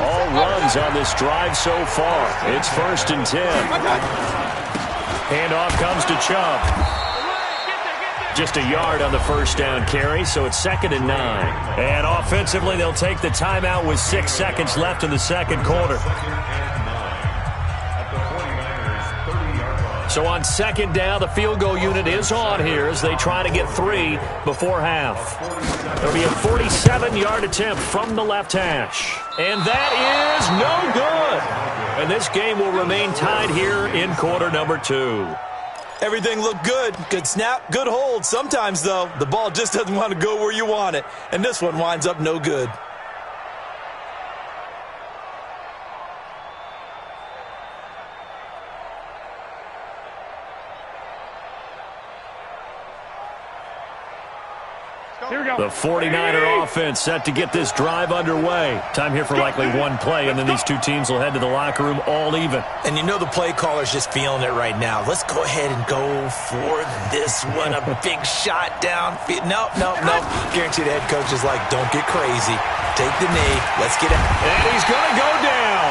All runs on this drive so far. It's 1st and 10. Handoff comes to Chubb. Just a yard on the first down carry, so it's 2nd and 9. And offensively, they'll take the timeout with 6 seconds left in the second quarter. So on second down, the field goal unit is on here as they try to get 3 before half. There'll be a 47-yard attempt from the left hash. And that is no good. And this game will remain tied here in quarter number 2. Everything looked good. Good snap, good hold. Sometimes, though, the ball just doesn't want to go where you want it. And this one winds up no good. The 49er offense set to get this drive underway. Time here for likely 1 play, and then these 2 teams will head to the locker room all even. And you know the play caller's just feeling it right now. Let's go ahead and go for this one. A big shot down. Nope. Guarantee the head coach is like, don't get crazy. Take the knee. Let's get it. And he's going to go down.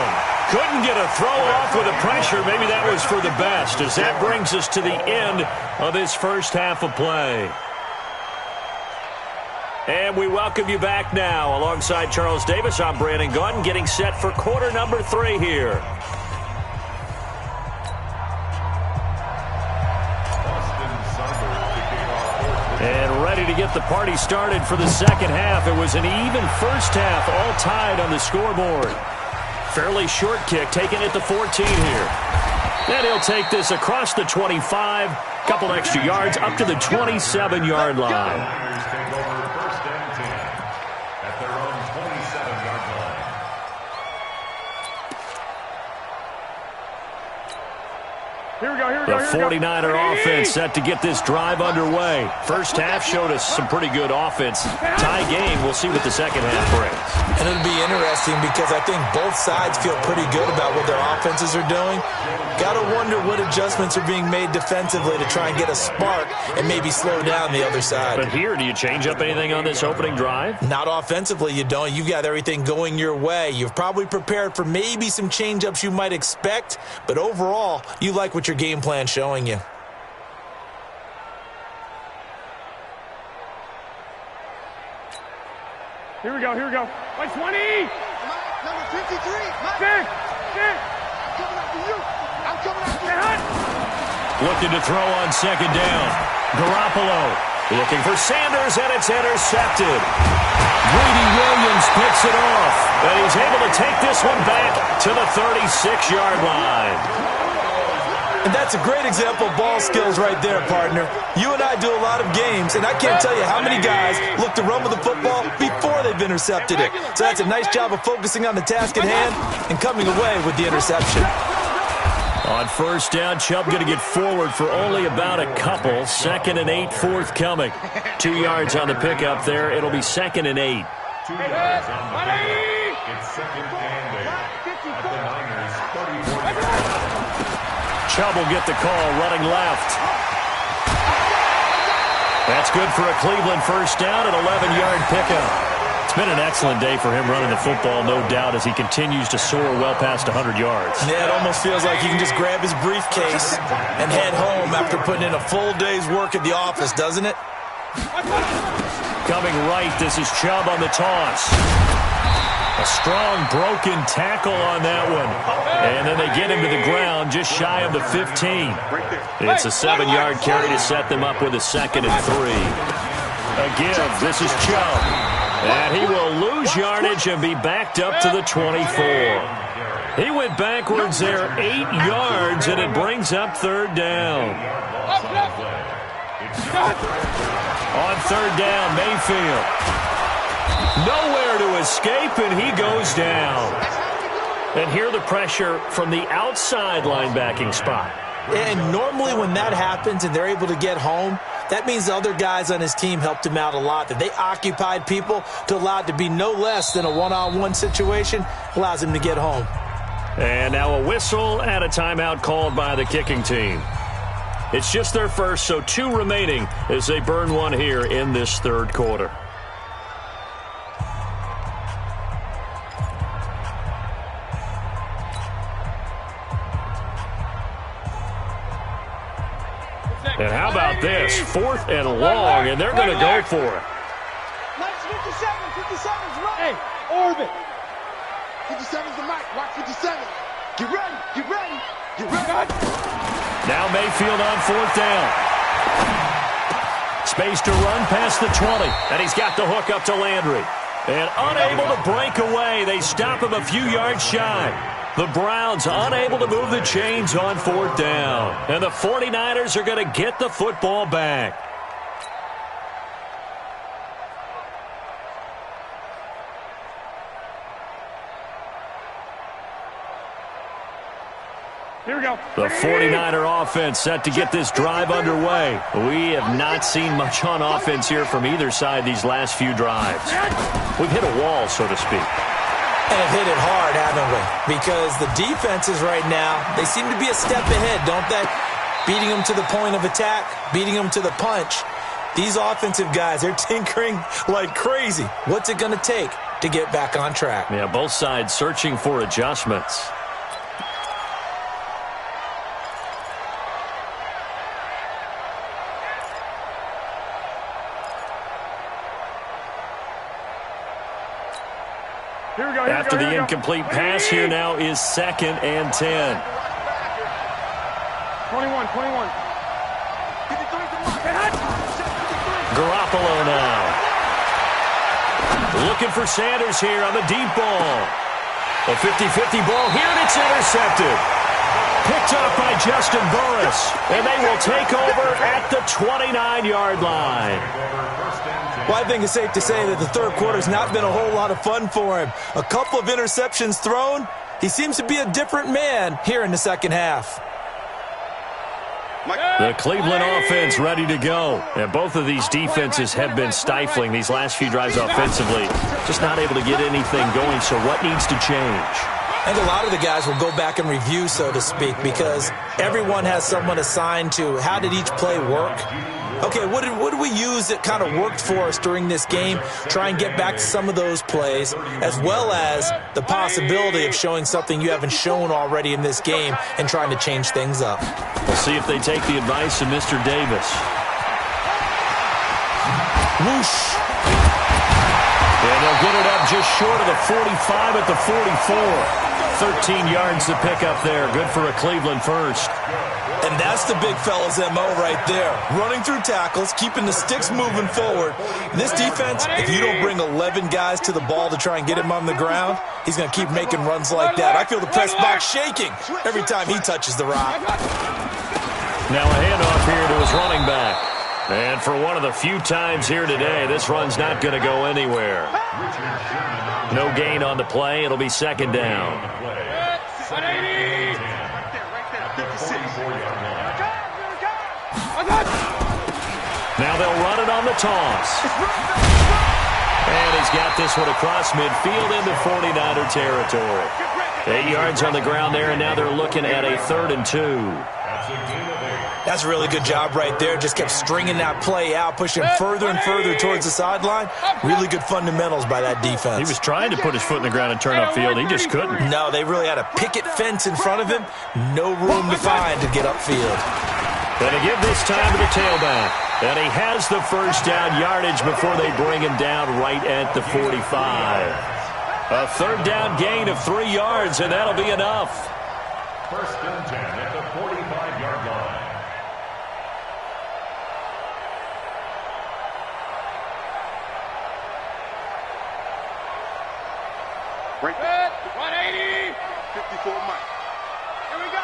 Couldn't get a throw off with the pressure. Maybe that was for the best, as that brings us to the end of this first half of play. And we welcome you back now. Alongside Charles Davis, I'm Brandon Gunn, getting set for quarter number 3 here. ready to get the party started for the second half. It was an even first half, all tied on the scoreboard. Fairly short kick, taking it to 14 here. And he'll take this across the 25, couple extra yards, up to the 27-yard line. Here we go, here we The go, here we go. 49er offense set to get this drive underway. First half showed us some pretty good offense. Tie game. We'll see what the second half brings. And it'll be interesting because I think both sides feel pretty good about what their offenses are doing. Got to wonder what adjustments are being made defensively to try and get a spark and maybe slow down the other side. But here, do you change up anything on this opening drive? Not offensively, you don't. You've got everything going your way. You've probably prepared for maybe some change-ups you might expect, but overall, you like what your game plan showing you. Here we go, here we go. Like 20! Number 53, Mike. Dick! I'm coming after you. I'm coming after you. Looking to throw on second down. Garoppolo looking for Sanders, and it's intercepted. Greedy Williams picks it off, and he's able to take this one back to the 36-yard line. And that's a great example of ball skills right there, partner. You and I do a lot of games, and I can't tell you how many guys look to run with the football before they've intercepted it. So that's a nice job of focusing on the task at hand and coming away with the interception. On first down, Chubb going to get forward for only about a couple. 2nd and 8 forthcoming. 2 yards on the pickup there. It'll be 2nd and 8. 2 yards on the pickup. It's 2nd and 8 at the Niners' 34-yard line. Chubb will get the call, running left. That's good for a Cleveland first down, an 11-yard pickup. It's been an excellent day for him running the football, no doubt, as he continues to soar well past 100 yards. Yeah, it almost feels like he can just grab his briefcase and head home after putting in a full day's work at the office, doesn't it? Coming right, this is Chubb on the toss. A strong broken tackle on that one. And then they get him to the ground just shy of the 15. It's a 7-yard carry to set them up with a 2nd and 3. Again, this is Chubb. And he will lose yardage and be backed up to the 24. He went backwards there 8 yards, and it brings up 3rd down. On 3rd down, Mayfield. Nowhere to escape, and he goes down. And here the pressure from the outside linebacking spot. And normally when that happens and they're able to get home, that means the other guys on his team helped him out a lot. That they occupied people to allow it to be no less than a one-on-one situation allows him to get home. And now a whistle and a timeout called by the kicking team. It's just their first, so 2 remaining as they burn one here in this 3rd quarter. And how about this? 4th and long, and they're going to go for it. 57's right. Hey, orbit. 57's the mic. Watch 57. Get ready, get ready, get ready. Now Mayfield on 4th down. Space to run past the 20, and he's got the hook up to Landry. And unable to break away, they stop him a few yards shy. The Browns unable to move the chains on 4th down. And the 49ers are going to get the football back. Here we go. The 49er offense set to get this drive underway. We have not seen much on offense here from either side these last few drives. We've hit a wall, so to speak. And have hit it hard, haven't we? Because the defenses right now, they seem to be a step ahead, don't they? Beating them to the point of attack, beating them to the punch. These offensive guys, they're tinkering like crazy. What's it going to take to get back on track? Yeah, both sides searching for adjustments. After the incomplete pass, here now is 2nd and 10. 21. Garoppolo now. Looking for Sanders here on the deep ball. A 50-50 ball here, and it's intercepted. Picked up by Justin Burris, and they will take over at the 29-yard line. Well, I think it's safe to say that the third quarter's not been a whole lot of fun for him. A couple of interceptions thrown. He seems to be a different man here in the second half. The Cleveland offense ready to go. And both of these defenses have been stifling these last few drives offensively. Just not able to get anything going, so what needs to change? And a lot of the guys will go back and review, so to speak, because everyone has someone assigned to how did each play work. Okay, what did we use that kind of worked for us during this game? Try and get back to some of those plays, as well as the possibility of showing something you haven't shown already in this game and trying to change things up. We'll see if they take the advice of Mr. Davis. Whoosh. And they'll get it up just short of the 45 at the 44. 13 yards to pick up there. Good for a Cleveland first. And that's the big fella's MO right there. Running through tackles, keeping the sticks moving forward. This defense, if you don't bring 11 guys to the ball to try and get him on the ground, he's going to keep making runs like that. I feel the press box shaking every time he touches the rock. Now a handoff here to his running back. And for one of the few times here today, this run's not going to go anywhere. No gain on the play. It'll be second down. 180. Now they'll run it on the toss. And he's got this one across midfield into 49er territory. 8 yards on the ground there, and now they're looking at a 3rd and 2. That's a really good job right there. Just kept stringing that play out, pushing further and further towards the sideline. Really good fundamentals by that defense. He was trying to put his foot in the ground and turn upfield. He just couldn't. No, they really had a picket fence in front of him. No room to find to get upfield. And to give this time to the tailback. And he has the first down yardage before they bring him down right at the 45. A 3rd down gain of 3 yards, and that'll be enough. 1st and 10 at the 45-yard line. Right there. 180. 54 Mike. Here we go.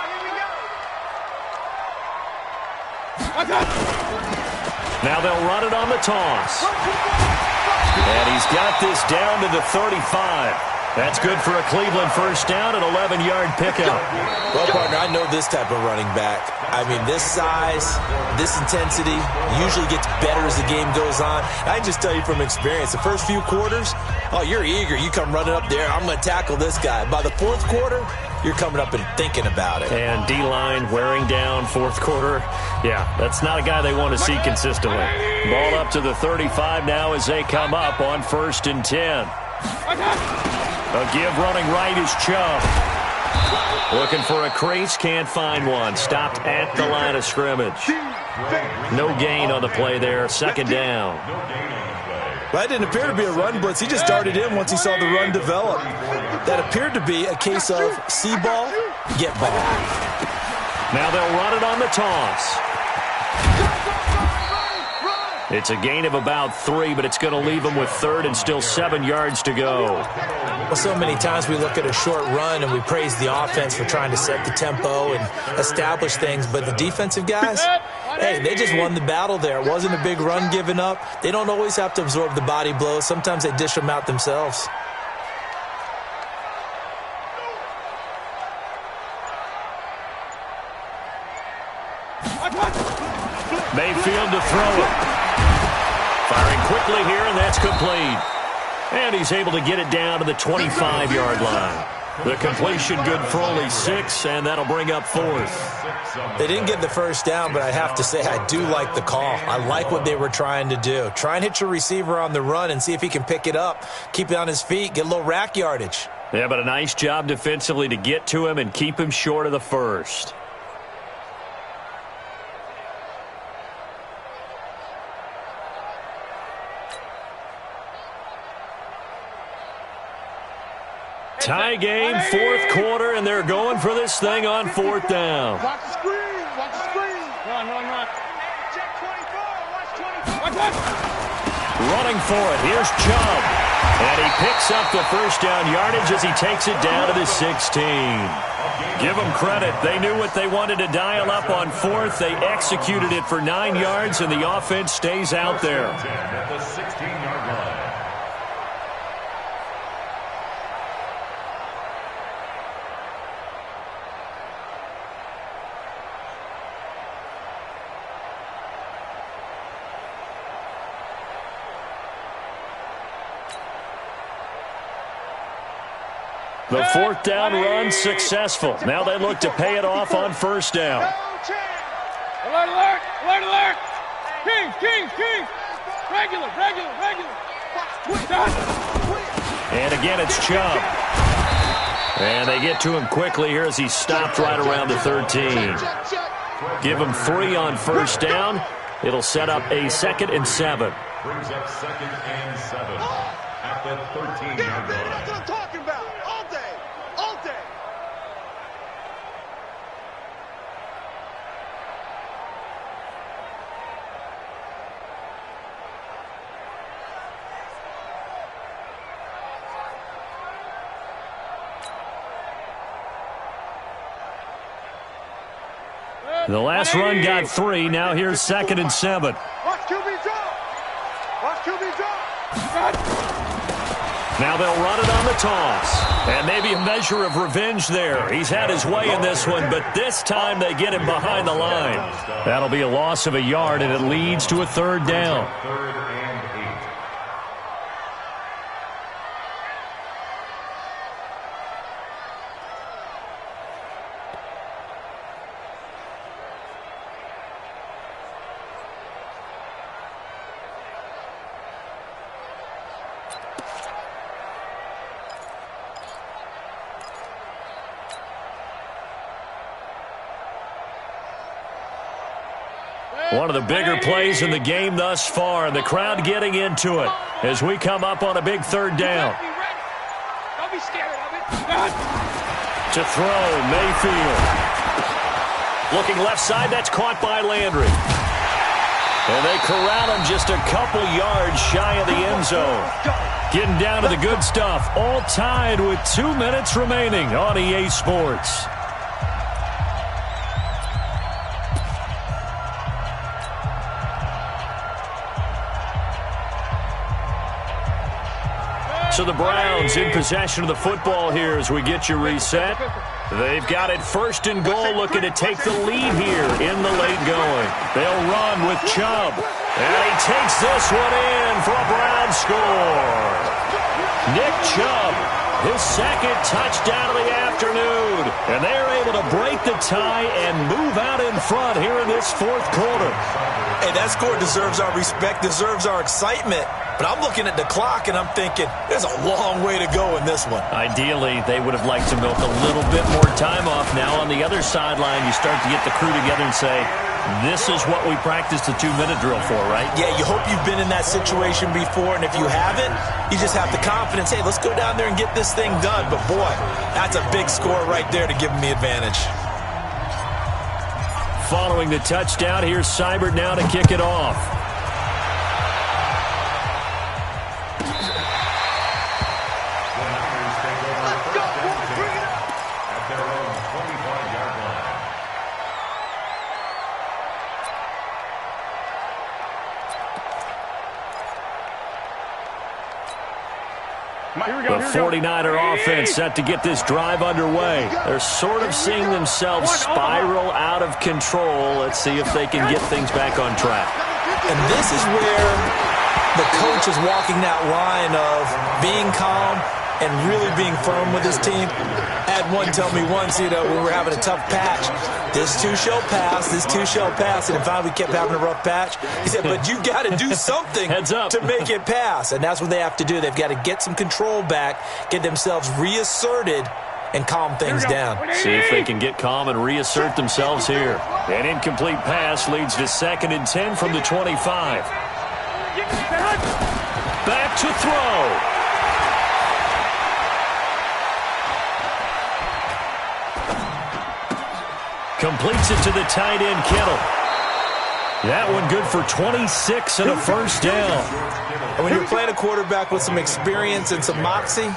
Now they'll run it on the toss. And he's got this down to the 35. That's good for a Cleveland first down, an 11-yard pickup. Well, partner, I know this type of running back. I mean, this size, this intensity usually gets better as the game goes on. I can just tell you from experience, the first few quarters, oh, you're eager. You come running up there, I'm going to tackle this guy. By the 4th quarter, you're coming up and thinking about it. And D-line wearing down 4th quarter. Yeah, that's not a guy they want to see consistently. Ball up to the 35 now as they come up on 1st and 10. A give running right is Chubb. Looking for a crease, can't find one. Stopped at the line of scrimmage. No gain on the play there, 2nd down. Well, that didn't appear to be a run blitz. He just darted in once he saw the run develop. That appeared to be a case of see ball, get ball. Now they'll run it on the toss. It's a gain of about 3, but it's going to leave them with 3rd and still 7 yards to go. Well, so many times we look at a short run and we praise the offense for trying to set the tempo and establish things, but the defensive guys, hey, they just won the battle there. It wasn't a big run given up. They don't always have to absorb the body blows. Sometimes they dish them out themselves. Mayfield to throw it. Firing quickly here, and that's complete. And he's able to get it down to the 25-yard line. The completion good for only 6, and that'll bring up 4th. They didn't get the first down, but I have to say I do like the call. I like what they were trying to do. Try and hit your receiver on the run and see if he can pick it up, keep it on his feet, get a little rack yardage. Yeah, but a nice job defensively to get to him and keep him short of the first. Tie game, 4th quarter, and they're going for this thing on 4th down. Watch the screen. Watch the screen. Run. Check 24. Watch 24. Watch. Running for it. Here's Chubb. And he picks up the first down yardage as he takes it down to the 16. Give them credit. They knew what they wanted to dial up on fourth. They executed it for 9 yards, and the offense stays out there. At the 16-yard line. The fourth down run successful. Now they look to pay it off on first down. Alert, alert, alert, alert. Kings, Kings, Kings. Regular, regular, regular. And again, it's Chubb. And they get to him quickly here as he's stopped right around the 13. Give him 3 on first down. It'll set up a 2nd and 7. Brings up 2nd and 7 at the 13-yard line. That's what I'm talking about. All day. All day. The last run got 3. Now here's 2nd and 7. Watch QB drop. Watch QB drop. Now they'll run it on the toss. And maybe a measure of revenge there. He's had his way in this one, but this time they get him behind the line. That'll be a loss of a yard, and it leads to a 3rd down. 3rd and 8. One of the bigger plays in the game thus far, and the crowd getting into it as we come up on a big 3rd down. Don't be scared of it. To throw, Mayfield. Looking left side, that's caught by Landry. And they corral him just a couple yards shy of the end zone. Getting down to the good stuff, all tied with 2 minutes remaining on EA Sports. So the Browns in possession of the football here as we get you reset. They've got it 1st and goal, looking to take the lead here in the late going. They'll run with Chubb. And he takes this one in for a Brown score. Nick Chubb, his 2nd touchdown of the afternoon. And they're able to break the tie and move out in front here in this 4th quarter. Hey, that score deserves our respect, deserves our excitement. But I'm looking at the clock, and I'm thinking, there's a long way to go in this one. Ideally, they would have liked to milk a little bit more time off. Now, on the other sideline, you start to get the crew together and say, this is what we practiced the 2-minute drill for, right? Yeah, you hope you've been in that situation before, and if you haven't, you just have the confidence, hey, let's go down there and get this thing done. But, boy, that's a big score right there to give them the advantage. Following the touchdown, here's Seibert now to kick it off. The 49er offense set to get this drive underway. They're sort of seeing themselves spiral out of control. Let's see if they can get things back on track. And this is where the coach is walking that line of being calm and really being firm with his team. I had one tell me once, when we were having a tough patch, this too shall pass, this too shall pass, and finally we kept having a rough patch. He said, but you got to do something to make it pass, and that's what they have to do. They've got to get some control back, get themselves reasserted, and calm things down. See if they can get calm and reassert themselves here. An incomplete pass leads to 2nd and 10 from the 25. Back to throw. Completes it to the tight end, Kittle. That one good for 26 and a first down. And when you're playing a quarterback with some experience and some moxie,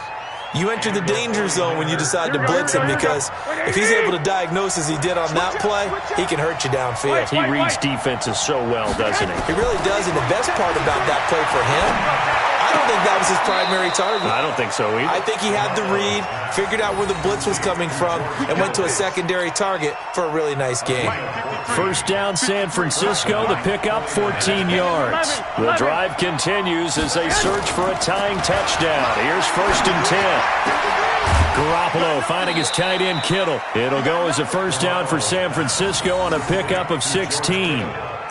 you enter the danger zone when you decide to blitz him, because if he's able to diagnose as he did on that play, he can hurt you downfield. He reads defenses so well, doesn't he? He really does, and the best part about that play for him, I don't think that was his primary target. I don't think so either. I think he had the read, figured out where the blitz was coming from, and went to a secondary target for a really nice game. First down, San Francisco. The pickup, 14 yards. The drive continues as they search for a tying touchdown. Here's first and 10. Garoppolo finding his tight end, Kittle. It'll go as a first down for San Francisco on a pickup of 16.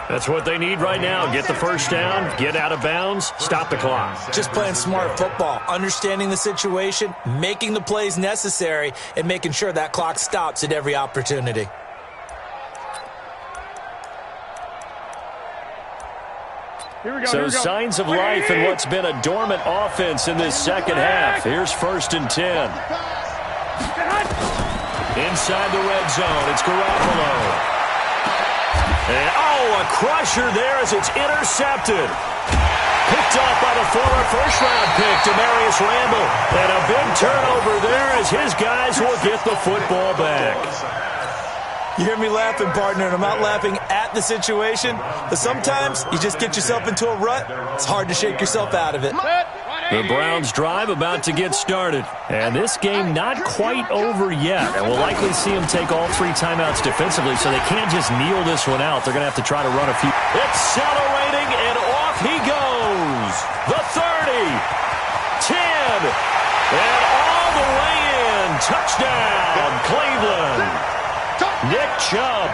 That's what they need right now. Get the first down, get out of bounds, stop the clock. Just playing smart football, understanding the situation, making the plays necessary, and making sure that clock stops at every opportunity. So signs of life in what's been a dormant offense in this second half. Here's first and 10. Inside the red zone, it's Garoppolo. And, a crusher there as it's intercepted. Picked off by the former first-round pick, Demarius Randall. And a big turnover there as his guys will get the football back. You hear me laughing, partner, and I'm not laughing at the situation, but sometimes you just get yourself into a rut. It's hard to shake yourself out of it. The Browns' drive about to get started. And this game not quite over yet. And we'll likely see them take all 3 timeouts defensively, so they can't just kneel this one out. They're going to have to try to run a few. Accelerating, and off he goes. The 30, 10, and all the way in. Touchdown, Cleveland. Nick Chubb,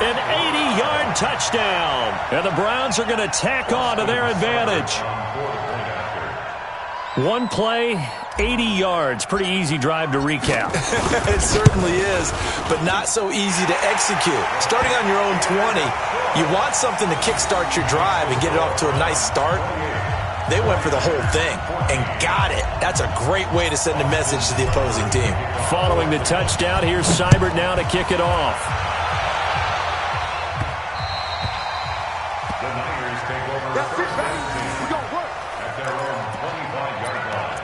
an 80-yard touchdown. And the Browns are going to tack on to their advantage. One play, 80 yards. Pretty easy drive to recap. It certainly is, but not so easy to execute. Starting on your own 20, you want something to kickstart your drive and get it off to a nice start. They went for the whole thing and got it. That's a great way to send a message to the opposing team. Following the touchdown, here's Seibert now to kick it off. The Niners take over first and 10 at their own 25-yard line.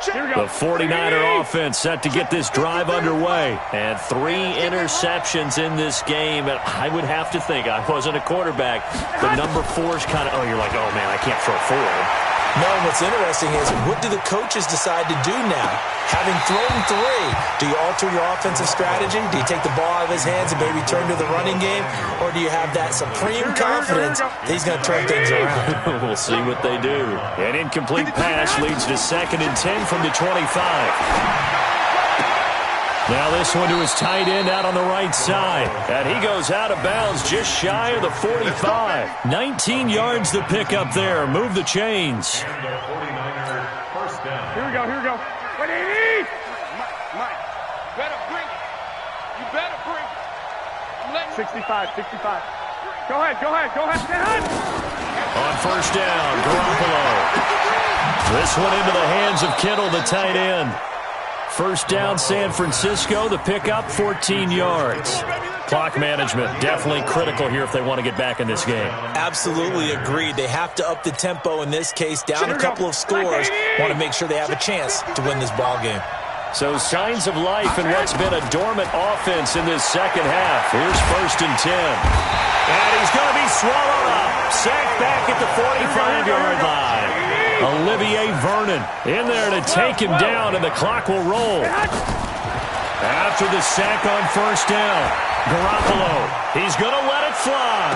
The 49er offense set to get this drive underway. And 3 interceptions in this game. And I would have to think, I wasn't a quarterback, the number 4 is kind of, you're like, oh, man, I can't throw 4. No, and what's interesting is, what do the coaches decide to do now? Having thrown 3, do you alter your offensive strategy? Do you take the ball out of his hands and maybe turn to the running game? Or do you have that supreme confidence that he's going to turn things around? We'll see what they do. An incomplete pass leads to 2nd and 10 from the 25. Now this one to his tight end out on the right side. And he goes out of bounds just shy of the 45. 19 yards to pick up there. Move the chains. And the 49er first down. Here we go. 180! Mike, better bring it. You better bring it. 65. Go ahead. On first down, Garoppolo. This one into the hands of Kittle, the tight end. First down, San Francisco. The pickup, 14 yards. Clock management, definitely critical here if they want to get back in this game. Absolutely agreed. They have to up the tempo in this case, down a couple of scores. Want to make sure they have a chance to win this ball game. So signs of life in what's been a dormant offense in this second half. Here's first and 10. And he's going to be swallowed up. Sacked back at the 45-yard line. Olivier Vernon in there to take him down, and the clock will roll. After the sack on first down, Garoppolo, he's going to let it fly.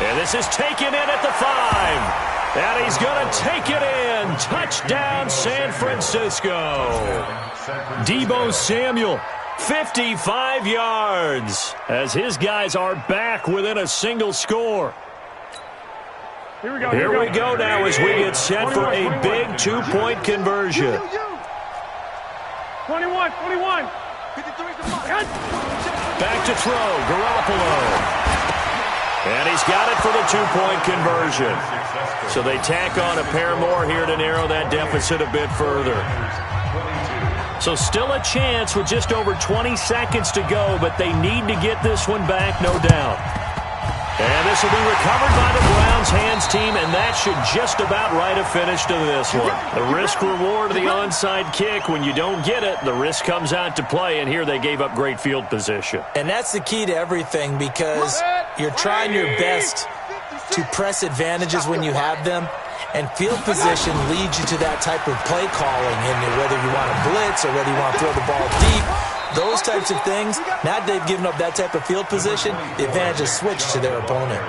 And this is taken in at the 5. And he's going to take it in. Touchdown, San Francisco. Deebo Samuel, 55 yards, as his guys are back within a single score. Here we go now as we get set for a big 2-point conversion. 21. Back to throw, Garoppolo. And he's got it for the two-point conversion. So they tack on a pair more here to narrow that deficit a bit further. So still a chance with just over 20 seconds to go, but they need to get this one back, no doubt. And this will be recovered by the Browns hands team, and that should just about write a finish to this one. The risk-reward of the onside kick, when you don't get it, the risk comes out to play, and here they gave up great field position. And that's the key to everything, because you're trying your best to press advantages when you have them, and field position leads you to that type of play calling, and whether you want to blitz or whether you want to throw the ball deep, those types of things. Now that they've given up that type of field position, the advantage is switched to their opponent.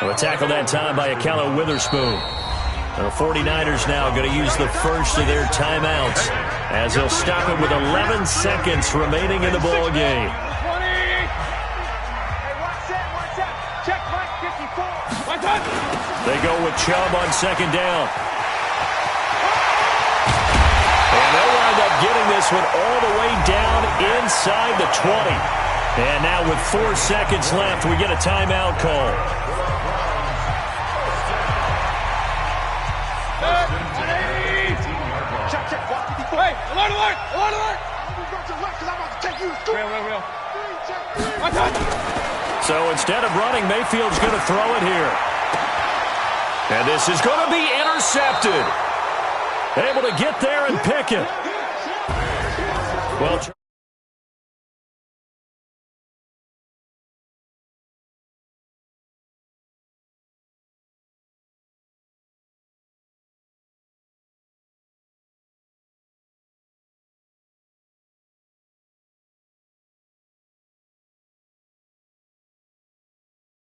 A tackle that time by Akello Witherspoon. And the 49ers now going to use the first of their timeouts as they'll stop it with 11 seconds remaining in the ball game. They go with Chubb on second down. And they'll wind up getting this one all the way down inside the 20. And now with 4 seconds left, we get a timeout call. Hey, alert, alert, alert, alert! So instead of running, Mayfield's going to throw it here. And this is going to be intercepted. Able to get there and pick it. Well,